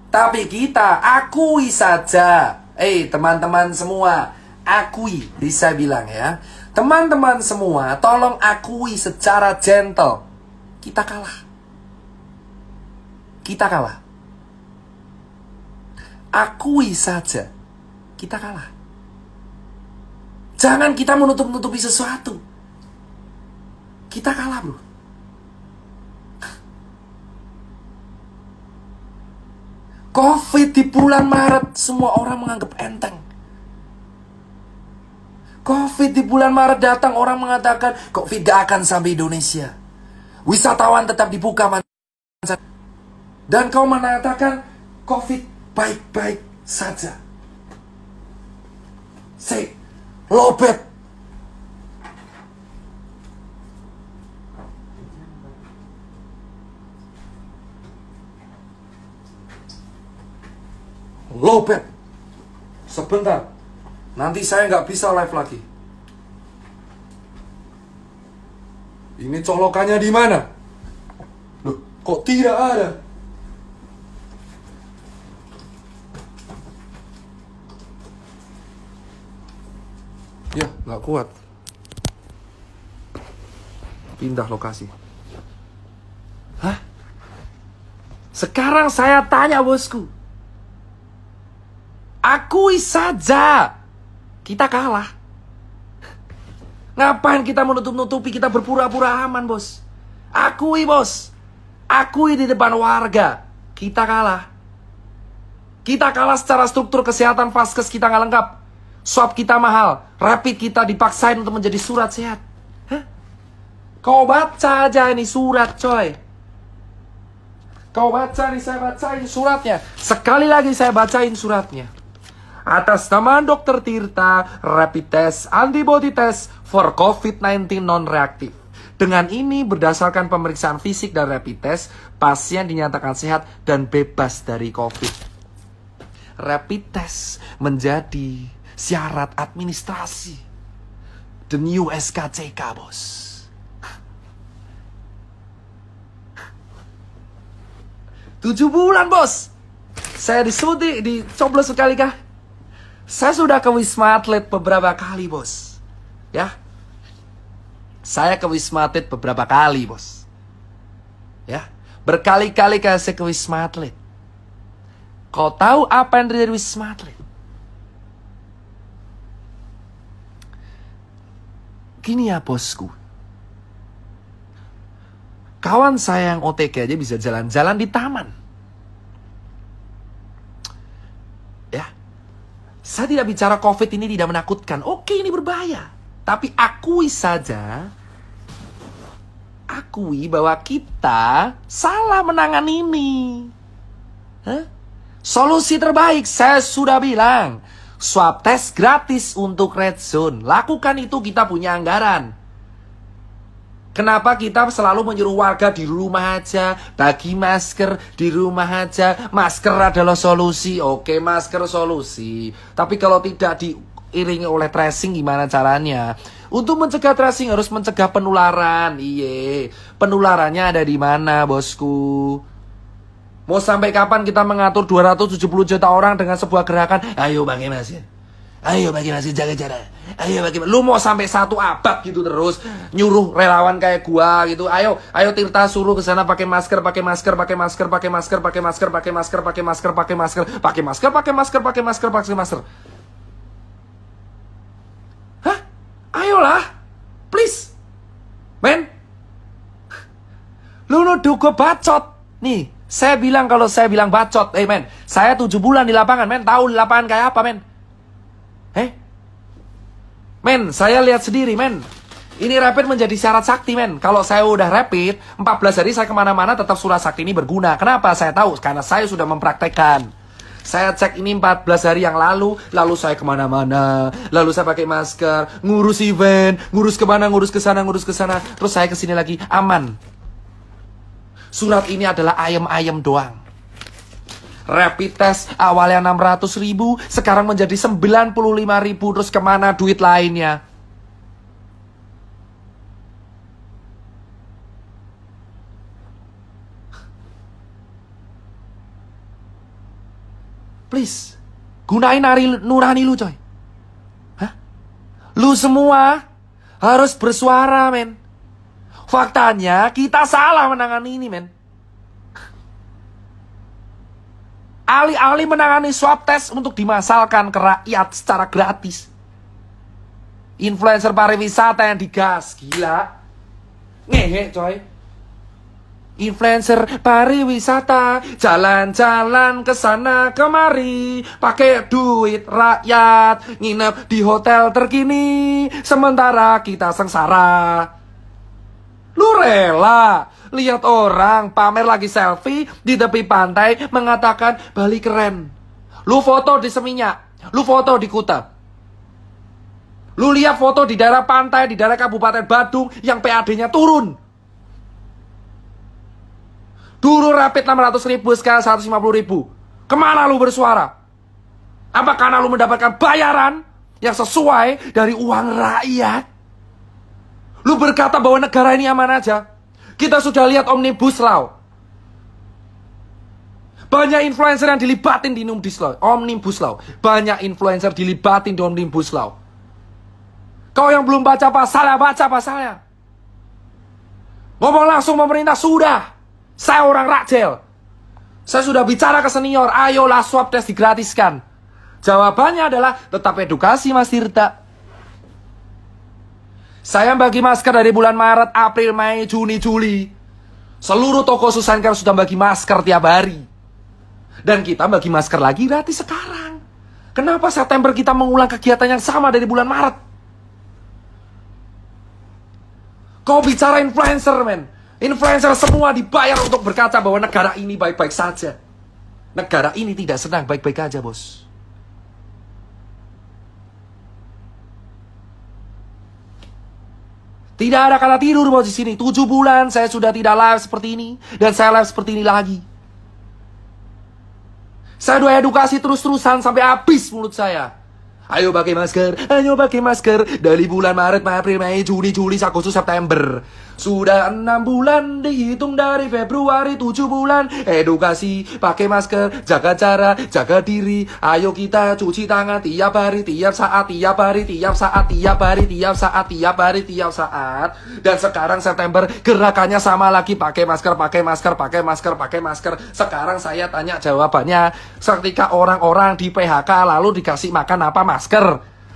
tapi kita akui saja. Teman-teman semua, akui, bisa bilang ya. Teman-teman semua, tolong akui secara gentle. Kita kalah. Kita kalah. Akui saja, kita kalah. Jangan kita menutup-nutupi sesuatu. Kita kalah, bro. COVID di bulan Maret, semua orang menganggap enteng. COVID di bulan Maret datang, orang mengatakan, COVID gak akan sampai Indonesia. Wisatawan tetap dibuka. Dan kau mengatakan, COVID baik-baik saja. Say, lobet. Lobet. Sebentar. Nanti saya nggak bisa live lagi. Ini colokannya di mana? Loh, kok tidak ada? Ya, nggak kuat. Pindah lokasi. Hah? Sekarang saya tanya, bosku. Akui saja, kita kalah. Ngapain kita menutup-nutupi, kita berpura-pura aman, bos. Akui, bos. Akui di depan warga, kita kalah. Kita kalah secara struktur kesehatan, vaskes kita nggak lengkap. Swab kita mahal, rapid kita dipaksain untuk menjadi surat sehat. Hah? Kau baca aja ini surat, coy. Kau baca nih, saya bacain suratnya. Sekali lagi saya bacain suratnya. Atas nama Dr. Tirta, rapid test, antibody test for COVID-19 non-reaktif. Dengan ini, berdasarkan pemeriksaan fisik dan rapid test, pasien dinyatakan sehat dan bebas dari COVID. Rapid test menjadi syarat administrasi. The new SKCK, bos. Tujuh bulan, bos. Saya dicoblos sekali kah? Saya sudah ke Wisma Atlet beberapa kali, bos. Ya. Saya ke Wisma Atlet beberapa kali, bos. Ya. Berkali-kali saya ke Wisma Atlet. Kau tahu apa yang terjadi di Wisma Atlet? Gini ya, bosku. Kawan saya yang OTG aja bisa jalan-jalan di taman. Ya. Saya tidak bicara COVID ini tidak menakutkan. Oke, ini berbahaya. Tapi akui saja, akui bahwa kita salah menangani ini. Hah? Solusi terbaik, saya sudah bilang. Swab test gratis untuk red zone. Lakukan itu, kita punya anggaran. Kenapa kita selalu menyuruh warga di rumah aja, bagi masker di rumah aja, masker adalah solusi. Oke, masker solusi. Tapi kalau tidak diiringi oleh tracing gimana caranya? Untuk mencegah tracing harus mencegah penularan. Iye, penularannya ada di mana, bosku? Mau sampai kapan kita mengatur 270 juta orang dengan sebuah gerakan? Ayo bagi masker. Ayo bagi masker, jaga jarak. Ayo bagi masker. Lu mau sampai 1 abad gitu terus nyuruh relawan kayak gua gitu. Ayo Tirta suruh ke sana pakai masker, pakai masker, pakai masker, pakai masker, pakai masker, pakai masker, pakai masker, pakai masker, pakai masker, pakai masker, pakai masker, pakai masker. Hah? Ayolah. Please. Men. Lu nuduh gua bacot. Nih, saya bilang kalau saya bilang bacot, men, saya 7 bulan di lapangan, men, tahu di lapangan kayak apa, men. Men, saya lihat sendiri, men. Ini rapid menjadi syarat sakti, men. Kalau saya udah rapid, 14 hari saya kemana-mana tetap surat sakti ini berguna. Kenapa? Saya tahu, karena saya sudah mempraktekkan. Saya cek ini 14 hari yang lalu saya kemana-mana, lalu saya pakai masker, ngurus event, ngurus kemana, ngurus ke sana, terus saya kesini lagi, aman. Surat ini adalah ayam-ayam doang. Rapid test awalnya 600.000, sekarang menjadi 95.000, terus kemana duit lainnya? Please, gunain nurani lu, coy. Hah? Lu semua harus bersuara, men. Faktanya, kita salah menangani ini, men. Alih-alih menangani swab test untuk dimasalkan ke rakyat secara gratis. Influencer pariwisata yang digas, gila. Ngehe, coy. Influencer pariwisata, jalan-jalan ke sana kemari, pakai duit rakyat, nginep di hotel terkini, sementara kita sengsara. Lu rela lihat orang pamer lagi selfie di tepi pantai mengatakan Bali keren. Lu foto di Seminyak, lu foto di Kuta. Lu lihat foto di daerah pantai, di daerah Kabupaten Badung yang PAD-nya turun. Dulu rapid 600.000, sekarang 150.000. Kemana lu bersuara? Apa karena lu mendapatkan bayaran yang sesuai dari uang rakyat? Lu berkata bahwa negara ini aman aja. Kita sudah lihat Omnibus Law. Banyak influencer yang dilibatin di Omnibus Law. Banyak influencer dilibatin di Omnibus Law. Kau yang belum baca pasalnya, baca pasalnya. Ngomong langsung pemerintah, sudah. Saya orang Rakjel. Saya sudah bicara ke senior, ayolah swab test digratiskan. Jawabannya adalah tetap edukasi, Mas Tirta. Saya bagi masker dari bulan Maret, April, Mei, Juni, Juli. Seluruh toko Susankar sudah bagi masker tiap hari. Dan kita bagi masker lagi gratis sekarang. Kenapa September kita mengulang kegiatan yang sama dari bulan Maret? Kau bicara influencer, men. Influencer semua dibayar untuk berkata bahwa negara ini baik-baik saja. Negara ini tidak sedang baik-baik aja, bos. Tidak ada kata tidur, bos, di sini. 7 bulan saya sudah tidak live seperti ini. Dan saya live seperti ini lagi. Saya udah edukasi terus-terusan sampai habis mulut saya. Ayo pakai masker, ayo pakai masker. Dari bulan Maret, April, Mei, Juni, Juli, Agustus, September. Sudah 6 bulan dihitung dari Februari, 7 bulan. Edukasi, pakai masker, jaga jarak, jaga diri. Ayo kita cuci tangan tiap hari, tiap saat, tiap hari, tiap saat, tiap hari, tiap saat, tiap hari, tiap saat. Dan sekarang September gerakannya sama lagi, pakai masker, pakai masker, pakai masker, pakai masker. Sekarang saya tanya jawabannya, ketika orang-orang di PHK lalu dikasih makan apa? Masker.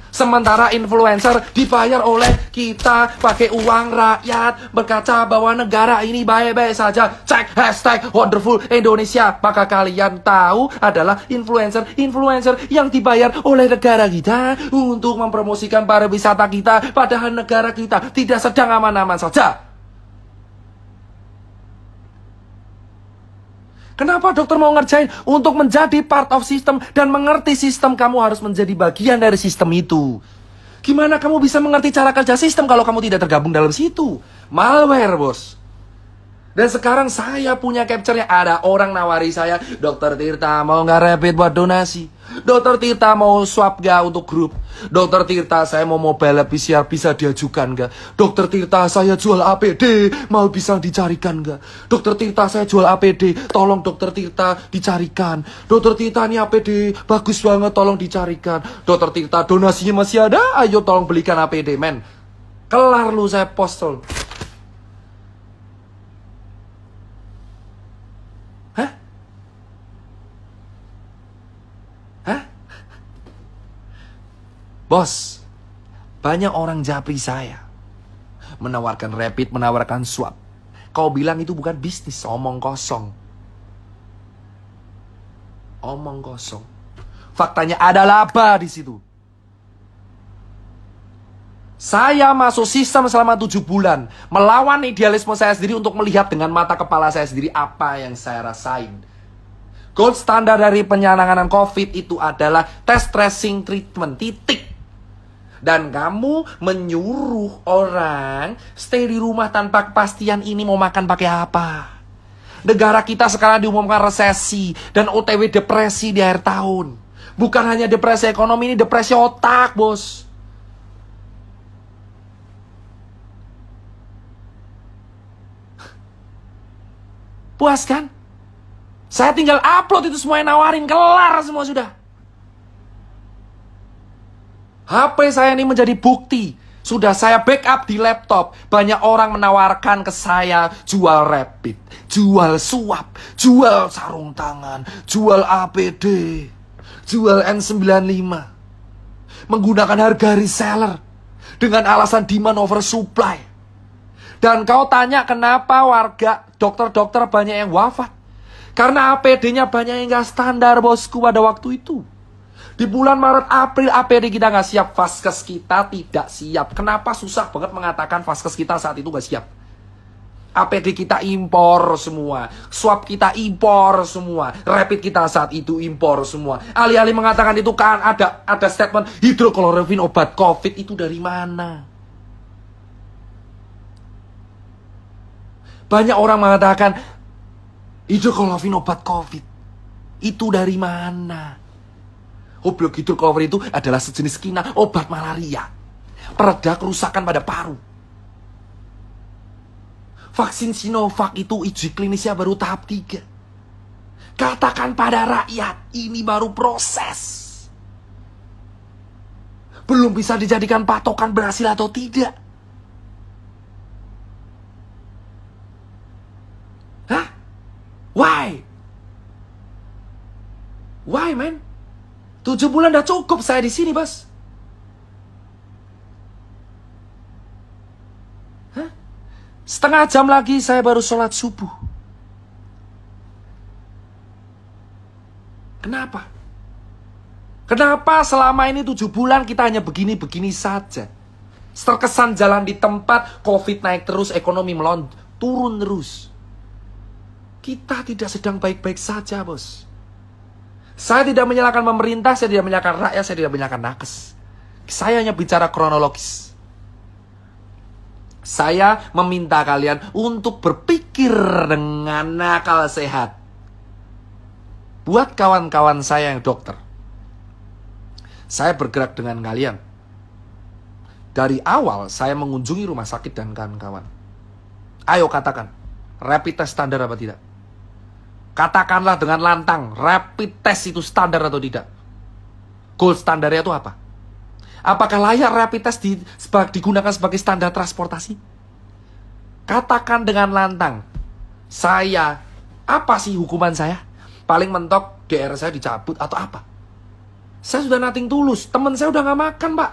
Sementara influencer dibayar oleh kita pakai uang rakyat, berkaca bahwa negara ini baik-baik saja. Cek hashtag wonderful Indonesia. Maka kalian tahu adalah influencer yang dibayar oleh negara kita untuk mempromosikan pariwisata kita, padahal negara kita tidak sedang aman-aman saja. Kenapa dokter mau ngerjain? Untuk menjadi part of system dan mengerti sistem, kamu harus menjadi bagian dari sistem itu. Gimana kamu bisa mengerti cara kerja sistem kalau kamu tidak tergabung dalam situ? Malware, bos. Dan sekarang saya punya capture-nya. Ada orang nawari saya, Dokter Tirta mau nggak rapid buat donasi? Dokter Tirta mau swab nggak untuk grup? Dokter Tirta saya mau mobile PCR bisa diajukan nggak? Dokter Tirta saya jual APD, mau bisa dicarikan nggak? Dokter Tirta saya jual APD, tolong Dokter Tirta dicarikan. Dokter Tirta ini APD bagus banget, tolong dicarikan. Dokter Tirta donasinya masih ada, ayo tolong belikan APD, men. Kelar lu saya postal. Bos, banyak orang japri saya. Menawarkan rapid, menawarkan swab. Kau bilang itu bukan bisnis, omong kosong. Omong kosong. Faktanya ada laba di situ. Saya masuk sistem selama 7 bulan. Melawan idealisme saya sendiri untuk melihat dengan mata kepala saya sendiri apa yang saya rasain. Gold standar dari penanganan COVID itu adalah test, tracing, treatment, titik. Dan kamu menyuruh orang stay di rumah tanpa kepastian ini mau makan pakai apa. Negara kita sekarang diumumkan resesi dan OTW depresi di akhir tahun. Bukan hanya depresi ekonomi, ini depresi otak, bos. Puas kan? Saya tinggal upload itu semua yang nawarin, kelar semua sudah. HP saya ini menjadi bukti. Sudah saya backup di laptop. Banyak orang menawarkan ke saya jual rapid, jual swab, jual sarung tangan, jual APD, jual N95. Menggunakan harga reseller dengan alasan demand oversupply. Dan kau tanya kenapa warga, dokter-dokter banyak yang wafat? Karena APD-nya banyak yang gak standar, bosku, pada waktu itu. Di bulan Maret, April, APD kita nggak siap. Vaskes kita tidak siap. Kenapa susah banget mengatakan vaskes kita saat itu nggak siap? APD kita impor semua. Swab kita impor semua. Rapid kita saat itu impor semua. Alih-alih mengatakan itu kan ada statement hidrokloroquine obat COVID. Itu dari mana? Banyak orang mengatakan hidrokloroquine obat COVID. Itu dari mana? Obat hidrokloroquine itu adalah sejenis kina obat malaria, pereda kerusakan pada paru. Vaksin Sinovac itu uji klinisnya baru tahap 3. Katakan pada rakyat, ini baru proses. Belum bisa dijadikan patokan berhasil atau tidak. Hah? Why? Why, man? 7 bulan udah cukup saya di sini, bos. Hah? Setengah jam lagi saya baru sholat subuh. Kenapa? Kenapa selama ini 7 bulan kita hanya begini-begini saja? Terkesan jalan di tempat, COVID naik terus, ekonomi turun terus. Kita tidak sedang baik-baik saja, bos. Saya tidak menyalahkan pemerintah, saya tidak menyalahkan rakyat, saya tidak menyalahkan nakes. Saya hanya bicara kronologis. Saya meminta kalian untuk berpikir dengan akal sehat. Buat kawan-kawan saya yang dokter, saya bergerak dengan kalian. Dari awal saya mengunjungi rumah sakit dan kawan-kawan. Ayo katakan, rapid test standar apa tidak? Katakanlah dengan lantang, rapid test itu standar atau tidak? Gold standarnya itu apa? Apakah layak rapid test digunakan sebagai standar transportasi? Katakan dengan lantang, apa sih hukuman saya? Paling mentok DR saya dicabut atau apa? Saya sudah nothing tulus, teman saya udah gak makan, Pak.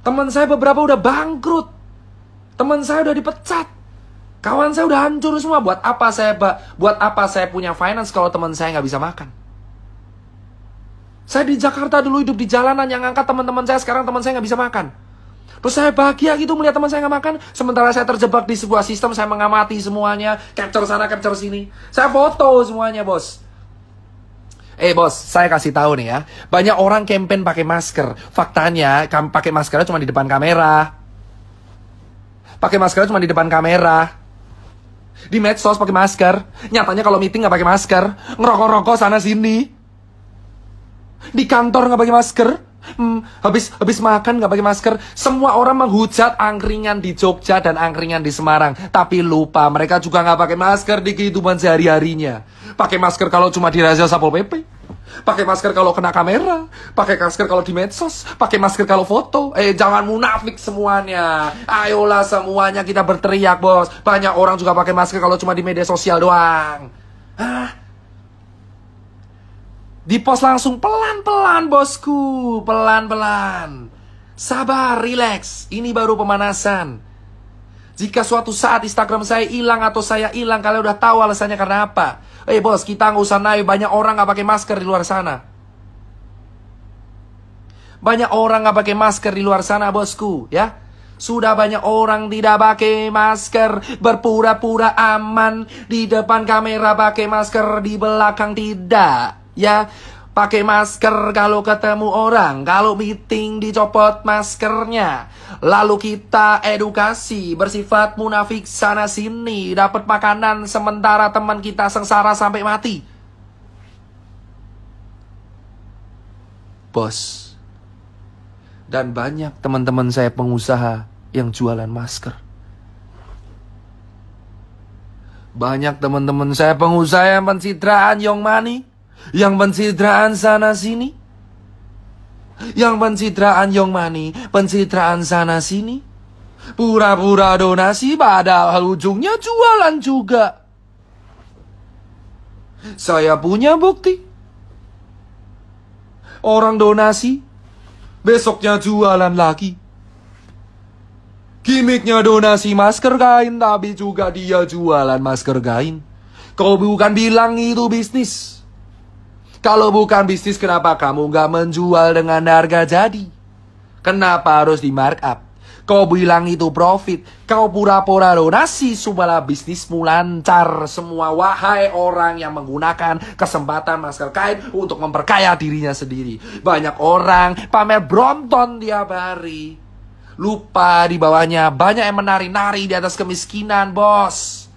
Teman saya beberapa udah bangkrut. Teman saya udah dipecat. Kawan saya udah hancur semua. Buat apa saya punya finance kalau teman saya nggak bisa makan? Saya di Jakarta dulu hidup di jalanan, yang ngangkat teman-teman saya, sekarang teman saya nggak bisa makan. Terus saya bahagia gitu melihat teman saya nggak makan, sementara saya terjebak di sebuah sistem, saya mengamati semuanya, capture sana, capture sini. Saya foto semuanya, bos. Bos, saya kasih tahu nih ya. Banyak orang campaign pakai masker. Faktanya, pakai maskernya cuma di depan kamera. Pakai maskernya cuma di depan kamera. Di medsos pakai masker. Nyatanya kalau meeting nggak pakai masker. Ngerokok-rokok sana sini. Di kantor nggak pakai masker. Habis makan nggak pakai masker. Semua orang menghujat angkringan di Jogja dan angkringan di Semarang. Tapi lupa mereka juga nggak pakai masker di kehidupan sehari-harinya. Pakai masker kalau cuma di razia Satpol PP. Pakai masker kalau kena kamera. Pakai masker kalau di medsos. Pakai masker kalau foto. Jangan munafik semuanya. Ayolah semuanya kita berteriak, bos. Banyak orang juga pakai masker kalau cuma di media sosial doang. Di post langsung pelan-pelan, bosku. Pelan-pelan. Sabar, relax. Ini baru pemanasan. Jika suatu saat Instagram saya hilang atau saya hilang, kalian udah tahu alasannya karena apa. Bos, kita nggak usah naik. Banyak orang nggak pakai masker di luar sana. Banyak orang nggak pakai masker di luar sana, bosku. Ya, sudah banyak orang tidak pakai masker, berpura-pura aman di depan kamera pakai masker, di belakang tidak. Ya, pakai masker kalau ketemu orang, kalau meeting dicopot maskernya. Lalu kita edukasi bersifat munafik sana sini, dapat makanan sementara teman kita sengsara sampai mati. Bos. Dan banyak teman-teman saya pengusaha yang jualan masker. Banyak teman-teman saya pengusaha yang pencitraan Young Money, yang pencitraan sana sini, yang pencitraan Young Money, pencitraan sana sini, pura-pura donasi padahal ujungnya jualan juga. Saya punya bukti. Orang donasi, besoknya jualan lagi. Gimiknya donasi masker kain, tapi juga dia jualan masker kain. Kau bukan bilang itu bisnis? Kalau bukan bisnis, kenapa kamu gak menjual dengan harga jadi? Kenapa harus di markup? Kau bilang itu profit. Kau pura-pura donasi, supaya bisnismu lancar semua. Wahai orang yang menggunakan kesempatan masker kain untuk memperkaya dirinya sendiri. Banyak orang pamer Brompton tiap hari. Lupa di bawahnya banyak yang menari-nari di atas kemiskinan, bos.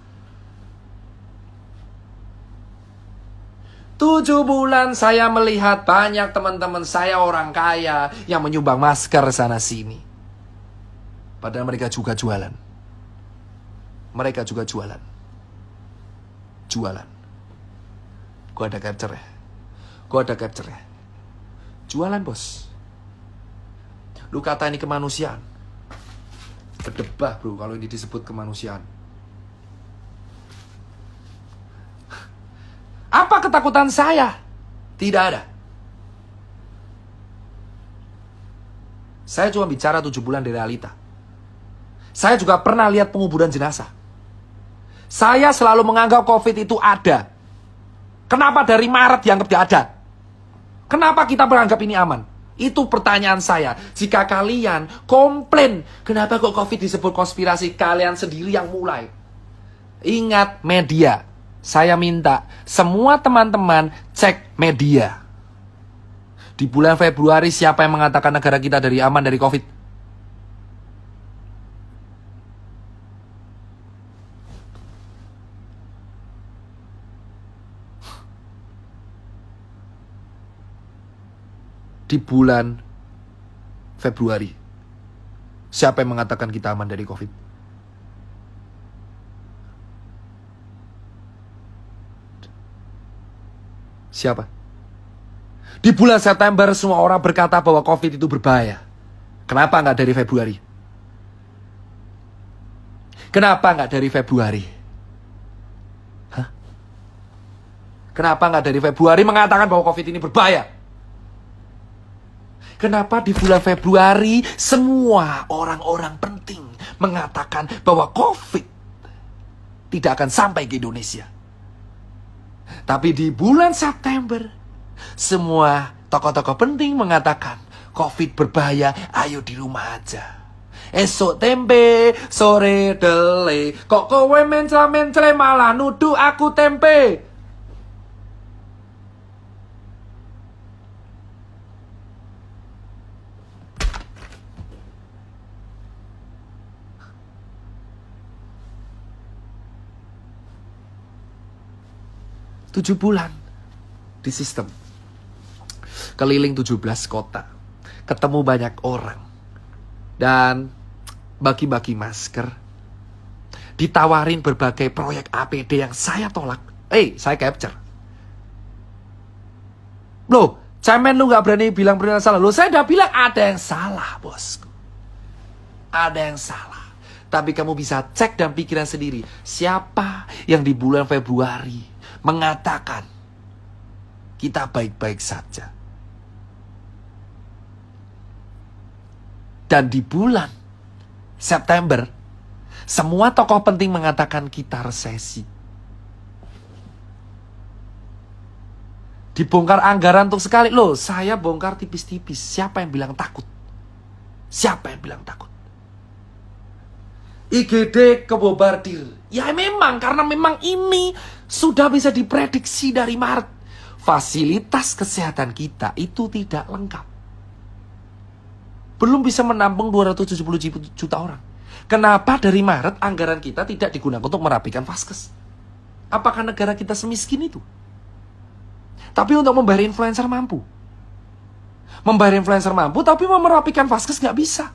7 bulan saya melihat banyak teman-teman saya orang kaya yang menyumbang masker sana sini. Padahal mereka juga jualan. Mereka juga jualan. Jualan. Gua ada capture ya. Gua ada capture ya. Jualan, bos. Lu kata ini kemanusiaan. Berdebah, bro, kalau ini disebut kemanusiaan. Apa ketakutan saya? Tidak ada. Saya cuma bicara 7 bulan dari realita. Saya juga pernah lihat penguburan jenazah. Saya selalu menganggap COVID itu ada. Kenapa dari Maret dianggap tidak ada? Kenapa kita menganggap ini aman? Itu pertanyaan saya. Jika kalian komplain, kenapa kok COVID disebut konspirasi? Kalian sendiri yang mulai. Ingat media. Saya minta semua teman-teman cek media. Di bulan Februari siapa yang mengatakan negara kita dari aman dari COVID? Di bulan Februari siapa yang mengatakan kita aman dari COVID? Siapa? Di bulan September semua orang berkata bahwa COVID itu berbahaya. Kenapa nggak dari Februari? Kenapa nggak dari Februari? Hah? Kenapa nggak dari Februari mengatakan bahwa COVID ini berbahaya? Kenapa di bulan Februari semua orang-orang penting mengatakan bahwa COVID tidak akan sampai ke Indonesia? Tapi di bulan September, semua tokoh-tokoh penting mengatakan COVID berbahaya, ayo di rumah aja. Esok tempe, sore dele, kok kowe mencela-mencela malah nuduh aku tempe. Tujuh bulan di sistem. Keliling 17 kota. Ketemu banyak orang. Dan bagi-bagi masker. Ditawarin berbagai proyek APD yang saya tolak. Saya capture. Loh, cemen lu gak berani bilang benar salah. Loh, saya udah bilang ada yang salah, bosku. Ada yang salah. Tapi kamu bisa cek dan pikiran sendiri. Siapa yang di bulan Februari mengatakan kita baik-baik saja. Dan di bulan September, semua tokoh penting mengatakan kita resesi. Dibongkar anggaran untuk sekali. Loh, saya bongkar tipis-tipis. Siapa yang bilang takut? Siapa yang bilang takut? IGD kebobardir. Ya memang, karena memang ini sudah bisa diprediksi dari Maret. Fasilitas kesehatan kita itu tidak lengkap. Belum bisa menampung 270 juta orang. Kenapa dari Maret anggaran kita tidak digunakan untuk merapikan vaskes? Apakah negara kita semiskin itu? Tapi untuk membayar influencer mampu. Membayar influencer mampu, tapi mau merapikan vaskes nggak bisa.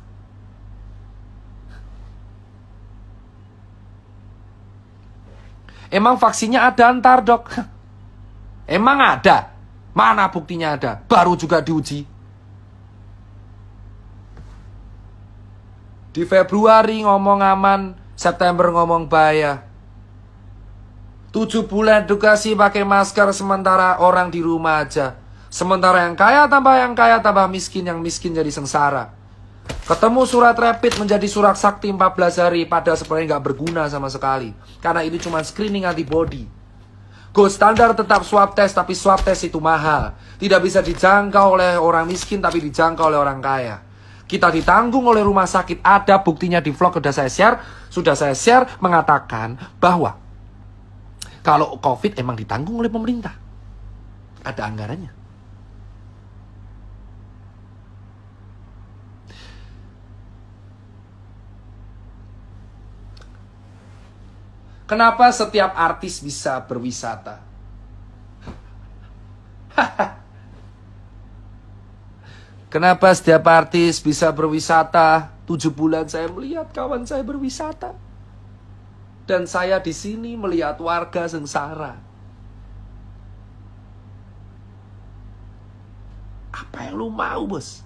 Emang vaksinnya ada antar dok? Emang ada? Mana buktinya ada? Baru juga diuji. Di Februari ngomong aman, September ngomong bahaya. 7 bulan edukasi pakai masker, sementara orang di rumah aja. Sementara yang kaya tambah miskin, yang miskin jadi sengsara. Ketemu surat rapid menjadi surat sakti 14 hari, padahal sebenarnya nggak berguna sama sekali. Karena ini cuma screening antibody. Gold standar tetap swab test, tapi swab test itu mahal. Tidak bisa dijangkau oleh orang miskin, tapi dijangkau oleh orang kaya. Kita ditanggung oleh rumah sakit. Ada buktinya di vlog sudah saya share mengatakan bahwa kalau COVID emang ditanggung oleh pemerintah. Ada anggarannya. Kenapa setiap artis bisa berwisata? Kenapa setiap artis bisa berwisata? 7 bulan saya melihat kawan saya berwisata. Dan saya di sini melihat warga sengsara. Apa yang lu mau, bos?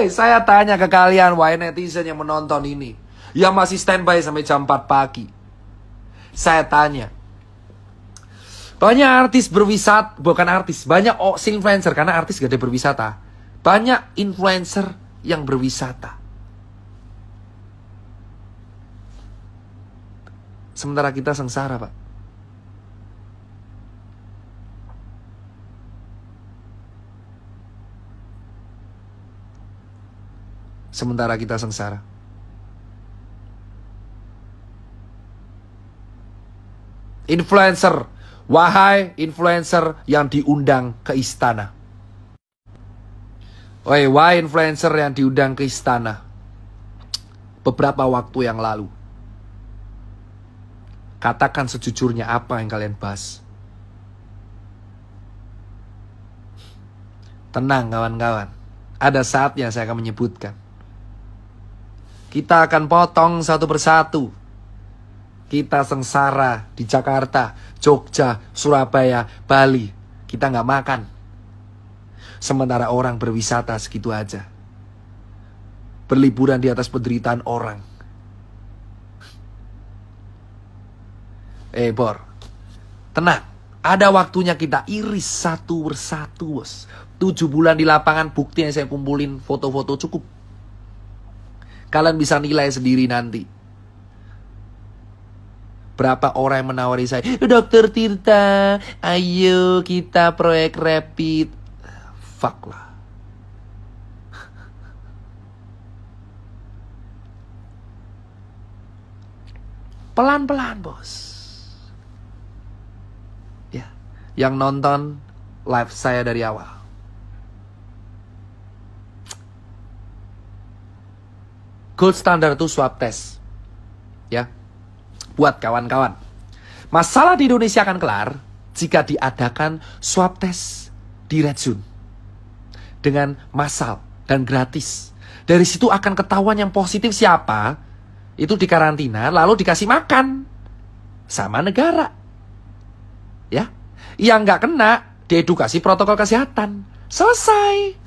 Saya tanya ke kalian, wahai netizen yang menonton ini, yang masih standby sampai jam 4 pagi. Saya tanya. Banyak artis berwisata, bukan artis, banyak influencer, karena artis gak ada berwisata. Banyak influencer yang berwisata. Sementara kita sengsara, Pak. Sementara kita sengsara. Influencer, wahai influencer yang diundang ke istana. Wahai influencer yang diundang ke istana. Beberapa waktu yang lalu. Katakan sejujurnya apa yang kalian bahas. Tenang kawan-kawan. Ada saatnya saya akan menyebutkan. Kita akan potong satu persatu. Kita sengsara di Jakarta, Jogja, Surabaya, Bali. Kita nggak makan. Sementara orang berwisata segitu aja. Berliburan di atas penderitaan orang. Bor, tenang. Ada waktunya kita iris satu persatu, bos. 7 bulan di lapangan, bukti yang saya kumpulin, foto-foto cukup. Kalian bisa nilai sendiri nanti. Berapa orang yang menawari saya, Dokter Tirta, ayo kita proyek rapid. Fuck lah. Pelan-pelan, bos. Ya, yang nonton live saya dari awal. Gold standard itu swab test. Ya. Buat kawan-kawan. Masalah di Indonesia akan kelar jika diadakan swab test di red zone. Dengan massal dan gratis. Dari situ akan ketahuan yang positif siapa. Itu dikarantina lalu dikasih makan. Sama negara. Ya. Yang nggak kena diedukasi protokol kesehatan. Selesai.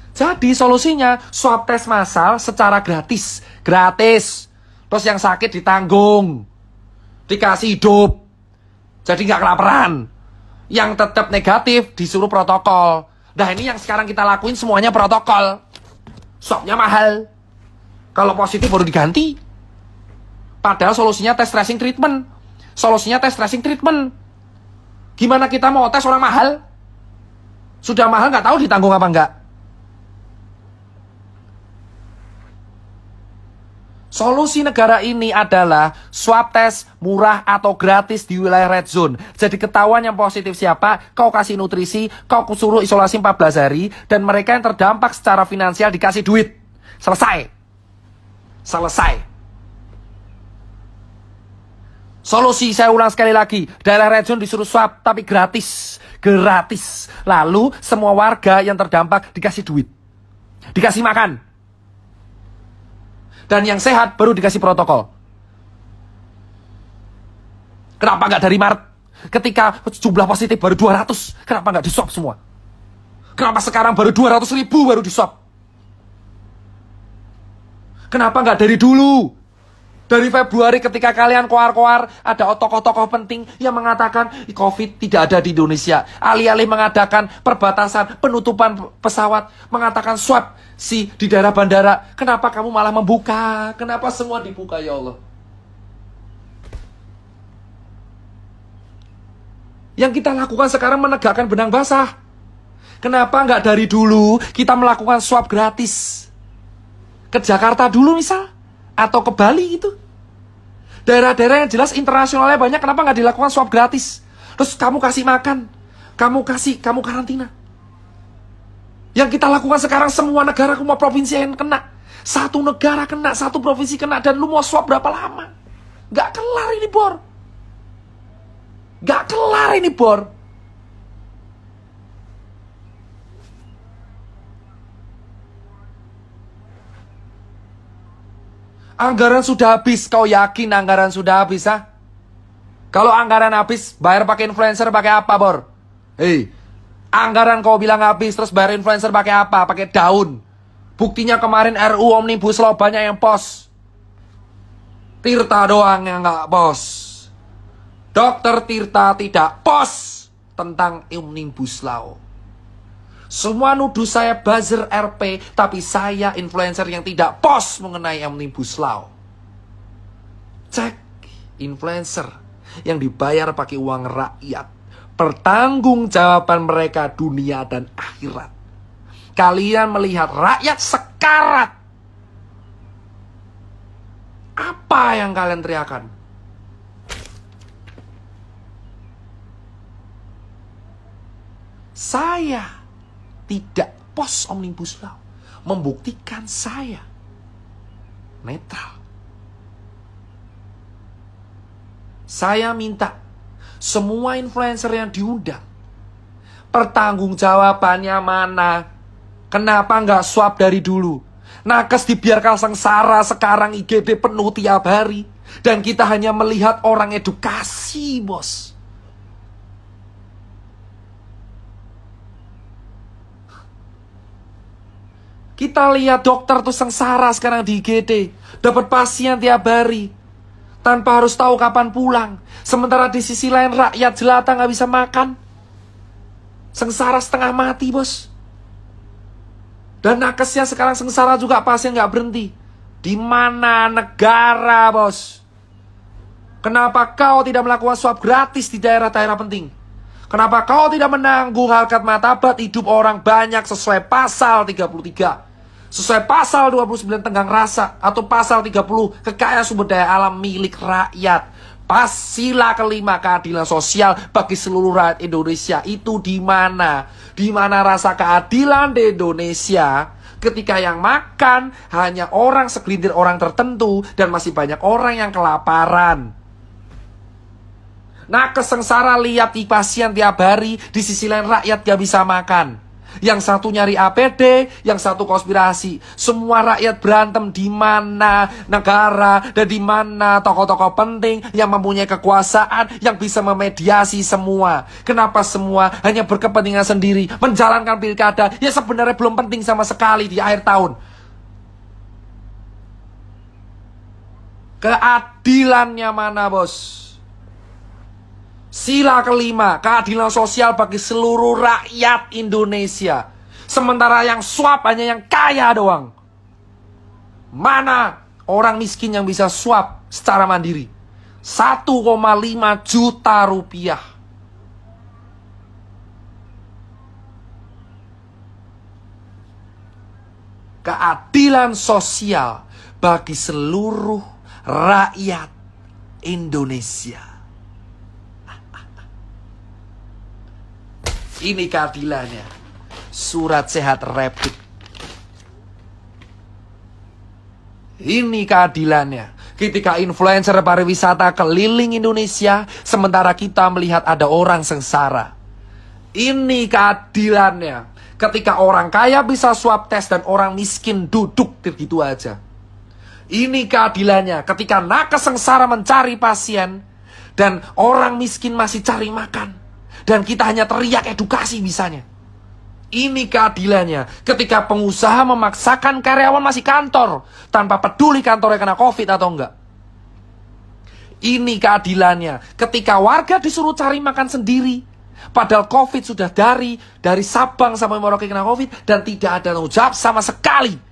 Jadi solusinya swab test massal secara gratis. Gratis. Terus yang sakit ditanggung. Dikasih hidup. Jadi nggak kelaparan. Yang tetap negatif disuruh protokol. Nah ini yang sekarang kita lakuin semuanya protokol. Swabnya mahal. Kalau positif baru diganti. Padahal solusinya tes tracing treatment. Solusinya tes tracing treatment. Gimana kita mau tes orang mahal? Sudah mahal nggak tahu ditanggung apa enggak. Solusi negara ini adalah swab test murah atau gratis di wilayah red zone. Jadi ketahuan yang positif siapa, kau kasih nutrisi, kau suruh isolasi 14 hari, dan mereka yang terdampak secara finansial dikasih duit. Selesai. Selesai. Solusi, saya ulang sekali lagi, daerah red zone disuruh swab, tapi gratis. Gratis. Lalu semua warga yang terdampak dikasih duit. Dikasih makan. Dan yang sehat baru dikasih protokol. Kenapa nggak dari Maret? Ketika jumlah positif baru 200, kenapa nggak di-swab semua? Kenapa sekarang baru 200.000 baru di-swab? Kenapa nggak dari dulu? Dari Februari ketika kalian koar-koar, ada tokoh-tokoh penting yang mengatakan COVID tidak ada di Indonesia. Alih-alih mengadakan perbatasan, penutupan pesawat, mengatakan swab di daerah bandara. Kenapa kamu malah membuka? Kenapa semua dibuka, ya Allah? Yang kita lakukan sekarang menegakkan benang basah. Kenapa nggak dari dulu kita melakukan swab gratis? Ke Jakarta dulu misal? Atau ke Bali gitu. Daerah-daerah yang jelas internasionalnya banyak, kenapa nggak dilakukan swab gratis? Terus kamu kasih makan, kamu karantina. Yang kita lakukan sekarang semua negara, semua provinsi yang kena. Satu negara kena, satu provinsi kena, dan lu mau swab berapa lama? Nggak kelar ini, Bor. Nggak kelar ini, Bor. Anggaran sudah habis, kau yakin anggaran sudah habis, ha? Kalau anggaran habis, bayar pakai influencer pakai apa, Bor? Hei, anggaran kau bilang habis, terus bayar influencer pakai apa? Pakai daun. Buktinya kemarin RU Omnibus Law banyak yang pos. Tirta doang yang nggak pos. Dokter Tirta tidak pos tentang Omnibus Law. Semua nuduh saya buzzer RP, tapi saya influencer yang tidak post mengenai Omnibus Law. Cek influencer yang dibayar pakai uang rakyat. Pertanggungjawaban mereka dunia dan akhirat. Kalian melihat rakyat sekarat. Apa yang kalian teriakan? Saya tidak pos Omnibus Law. Membuktikan saya netral. Saya minta semua influencer yang diundang, pertanggungjawabannya mana? Kenapa nggak swab dari dulu? Nakes dibiarkan sengsara, sekarang IGD penuh tiap hari. Dan kita hanya melihat orang edukasi, bos. Kita lihat dokter tuh sengsara sekarang di IGD. Dapat pasien tiap hari. Tanpa harus tahu kapan pulang. Sementara di sisi lain rakyat jelata nggak bisa makan. Sengsara setengah mati, bos. Dan nakesnya sekarang sengsara juga, pasien nggak berhenti. Di mana negara, bos? Kenapa kau tidak melakukan swab gratis di daerah-daerah penting? Kenapa kau tidak menanggung harkat martabat hidup orang banyak sesuai pasal 33? Sesuai pasal 29 tenggang rasa atau pasal 30 kekayaan sumber daya alam milik rakyat. Sila kelima keadilan sosial bagi seluruh rakyat Indonesia itu di mana? Di mana rasa keadilan di Indonesia ketika yang makan hanya orang segelintir orang tertentu dan masih banyak orang yang kelaparan. Nakes sengsara lihat di pasien tiap hari, di sisi lain rakyat gak bisa makan. Yang satu nyari APD, yang satu konspirasi. Semua rakyat berantem di mana negara dan di mana tokoh-tokoh penting yang mempunyai kekuasaan yang bisa memediasi semua. Kenapa semua hanya berkepentingan sendiri, menjalankan pilkada yang sebenarnya belum penting sama sekali di akhir tahun. Keadilannya mana, bos? Sila kelima, keadilan sosial bagi seluruh rakyat Indonesia. Sementara yang swab hanya yang kaya doang. Mana orang miskin yang bisa swab secara mandiri? 1,5 juta rupiah. Keadilan sosial bagi seluruh rakyat Indonesia. Ini keadilannya. Surat sehat rapid. Ini keadilannya. Ketika influencer pariwisata keliling Indonesia, sementara kita melihat ada orang sengsara. Ini keadilannya. Ketika orang kaya bisa swab tes dan orang miskin duduk begitu aja. Ini keadilannya. Ketika nakes sengsara mencari pasien dan orang miskin masih cari makan. Dan kita hanya teriak edukasi bisanya. Ini keadilannya. Ketika pengusaha memaksakan karyawan masih kantor tanpa peduli kantornya kena COVID atau enggak. Ini keadilannya. Ketika warga disuruh cari makan sendiri. Padahal COVID sudah dari Sabang sampai Merauke kena COVID. Dan tidak ada tanggung jawab sama sekali.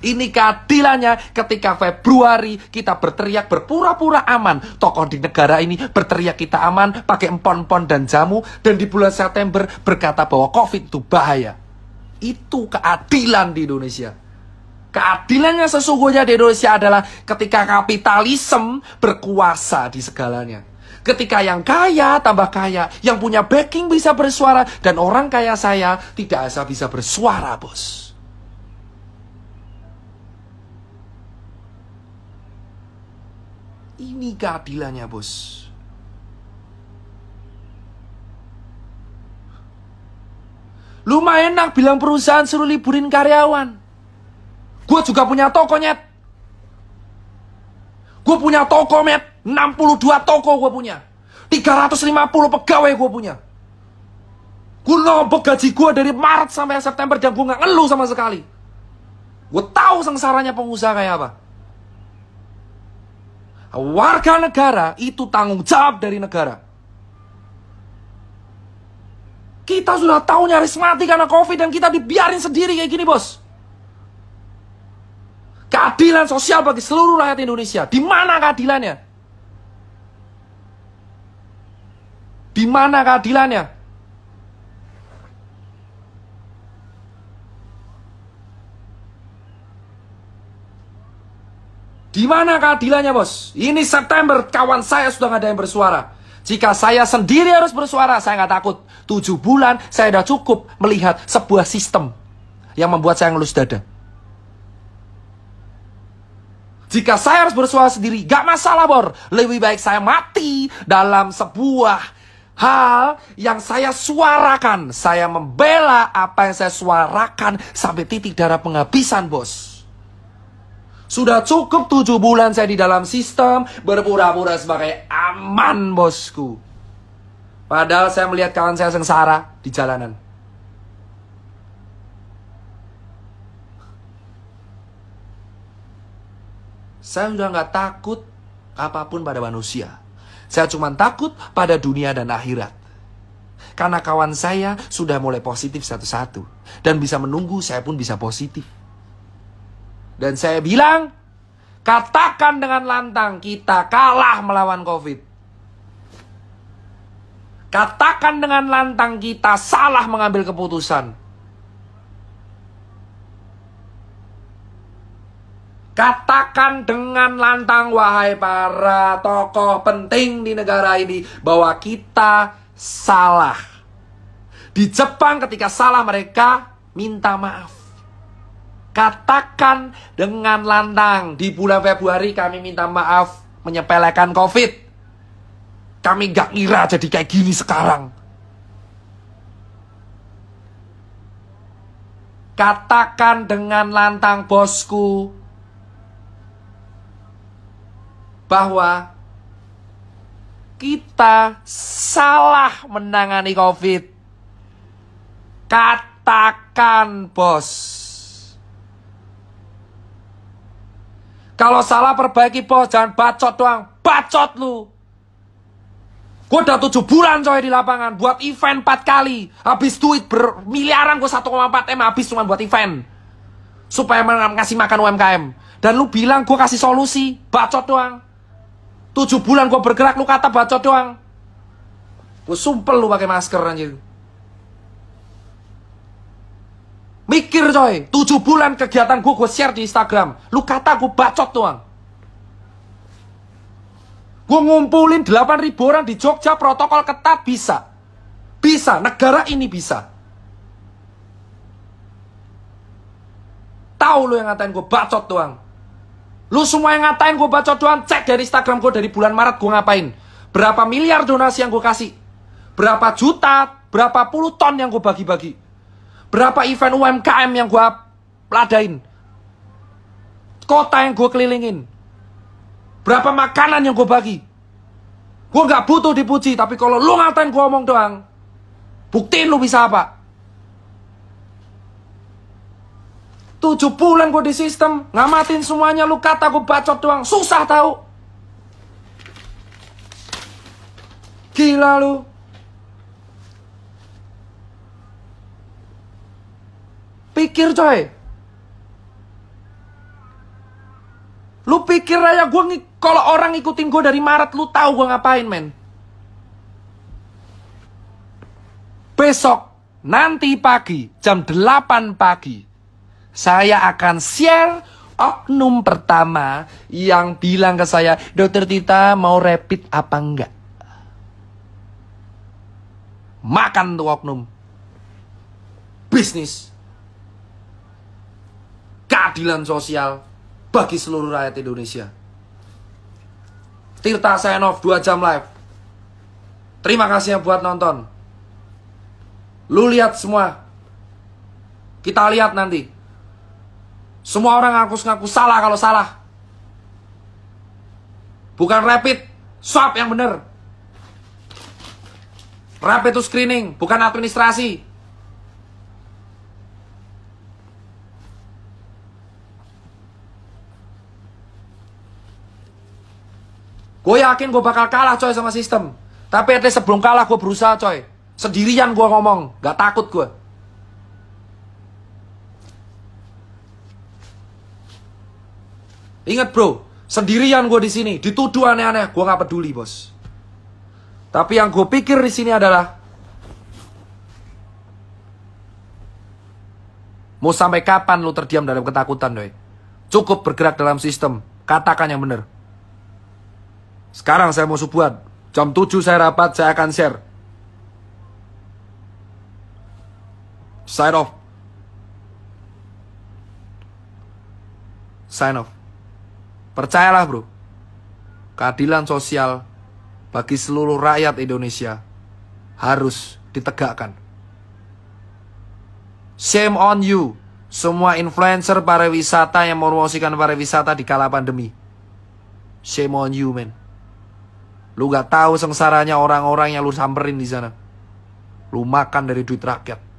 Ini keadilannya ketika Februari kita berteriak berpura-pura aman. Tokoh di negara ini berteriak kita aman pakai empon-empon dan jamu. Dan di bulan September berkata bahwa COVID itu bahaya. Itu keadilan di Indonesia. Keadilannya sesungguhnya di Indonesia adalah ketika kapitalisme berkuasa di segalanya. Ketika yang kaya tambah kaya, yang punya backing bisa bersuara. Dan orang kaya saya tidak bisa bersuara, bos. Ini keadilannya, bos. Lumayan enak bilang perusahaan suruh liburin karyawan. Gue juga punya toko, nyet. Gue punya toko, met. 62 toko gue punya. 350 pegawai gue punya. Gue nombok gaji gue dari Maret sampai September dan gue gak ngeluh sama sekali. Gue tahu sengsaranya pengusaha kayak apa. Warga negara itu tanggung jawab dari negara. Kita sudah tahu nyaris mati karena COVID dan kita dibiarin sendiri kayak gini, bos. Keadilan sosial bagi seluruh rakyat Indonesia. Di mana keadilannya? Di mana keadilannya? Di mana keadilannya, bos? Ini September, kawan saya sudah gak ada yang bersuara. Jika saya sendiri harus bersuara, saya nggak takut. 7 bulan, saya sudah cukup melihat sebuah sistem yang membuat saya ngelus dada. Jika saya harus bersuara sendiri, gak masalah, bor. Lebih baik saya mati dalam sebuah hal yang saya suarakan. Saya membela apa yang saya suarakan sampai titik darah penghabisan, bos. Sudah cukup 7 bulan saya di dalam sistem, berpura-pura sebagai aman, bosku. Padahal saya melihat kawan saya sengsara di jalanan. Saya sudah nggak takut apapun pada manusia. Saya cuma takut pada dunia dan akhirat. Karena kawan saya sudah mulai positif satu-satu. Dan bisa menunggu saya pun bisa positif. Dan saya bilang, katakan dengan lantang, kita kalah melawan COVID. Katakan dengan lantang, kita salah mengambil keputusan. Katakan dengan lantang, wahai para tokoh penting di negara ini, bahwa kita salah. Di Jepang ketika salah mereka minta maaf. Katakan dengan lantang, di bulan Februari kami minta maaf menyepelekan COVID. Kami gak ngira jadi kayak gini sekarang. Katakan dengan lantang, bosku, bahwa kita salah menangani COVID. Katakan, bos. Kalau salah perbaiki, bos. Jangan bacot doang. Bacot lu. Gue udah 7 bulan coy di lapangan. Buat event 4 kali. Habis duit bermiliaran, gue 1,4 M habis cuma buat event. Supaya ngasih makan UMKM. Dan lu bilang gue kasih solusi. Bacot doang. 7 bulan gue bergerak, lu kata bacot doang. Gue sumpel lu pakai masker anjir. Mikir coy, 7 bulan kegiatan gue share di Instagram. Lu kata gue bacot doang. Gue ngumpulin 8.000 orang di Jogja, protokol ketat, bisa. Bisa, negara ini bisa. Tahu lu yang ngatain gue bacot doang. Lu semua yang ngatain gue bacot doang, cek dari Instagram gue dari bulan Maret gue ngapain. Berapa miliar donasi yang gue kasih. Berapa juta, berapa puluh ton yang gue bagi-bagi. Berapa event UMKM yang gue ladain. Kota yang gue kelilingin. Berapa makanan yang gue bagi. Gue gak butuh dipuji, tapi kalau lu ngatain gue omong doang, buktiin lu bisa apa. 7 bulan gue di sistem, ngamatin semuanya, lu kata gue bacot doang. Susah tahu. Gila lu. Pikir coy. Lu pikir aja kalau orang ngikutin gue dari Maret, lu tahu gue ngapain, men. Besok, nanti pagi, jam 8 pagi, saya akan share oknum pertama yang bilang ke saya, Dokter Tita mau rapid apa enggak? Makan tuh oknum. Bisnis. Keadilan sosial bagi seluruh rakyat Indonesia. Tirta sign off 2 jam live. Terima kasih yang buat nonton. Lu lihat semua. Kita lihat nanti. Semua orang ngaku-ngaku salah kalau salah. Bukan rapid, swab yang bener. Rapid itu screening, bukan administrasi. Gue yakin gue bakal kalah coy sama sistem. Tapi at least sebelum kalah gue berusaha coy. Sendirian gue ngomong, gak takut gue. Ingat bro, sendirian gue di sini, dituduh aneh-aneh, gue gak peduli bos. Tapi yang gue pikir di sini adalah, mau sampai kapan lu terdiam dalam ketakutan doi? Cukup bergerak dalam sistem, katakan yang benar. Sekarang saya mau subuhan. Jam 7 saya rapat, saya akan share. Sign off. Sign off. Percayalah bro. Keadilan sosial bagi seluruh rakyat Indonesia harus ditegakkan. Shame on you Semua influencer pariwisata yang mempromosikan pariwisata di kala pandemi. Shame on you, man. Lu gak tahu sengsaranya orang-orang yang lu samperin di sana. Lu makan dari duit rakyat.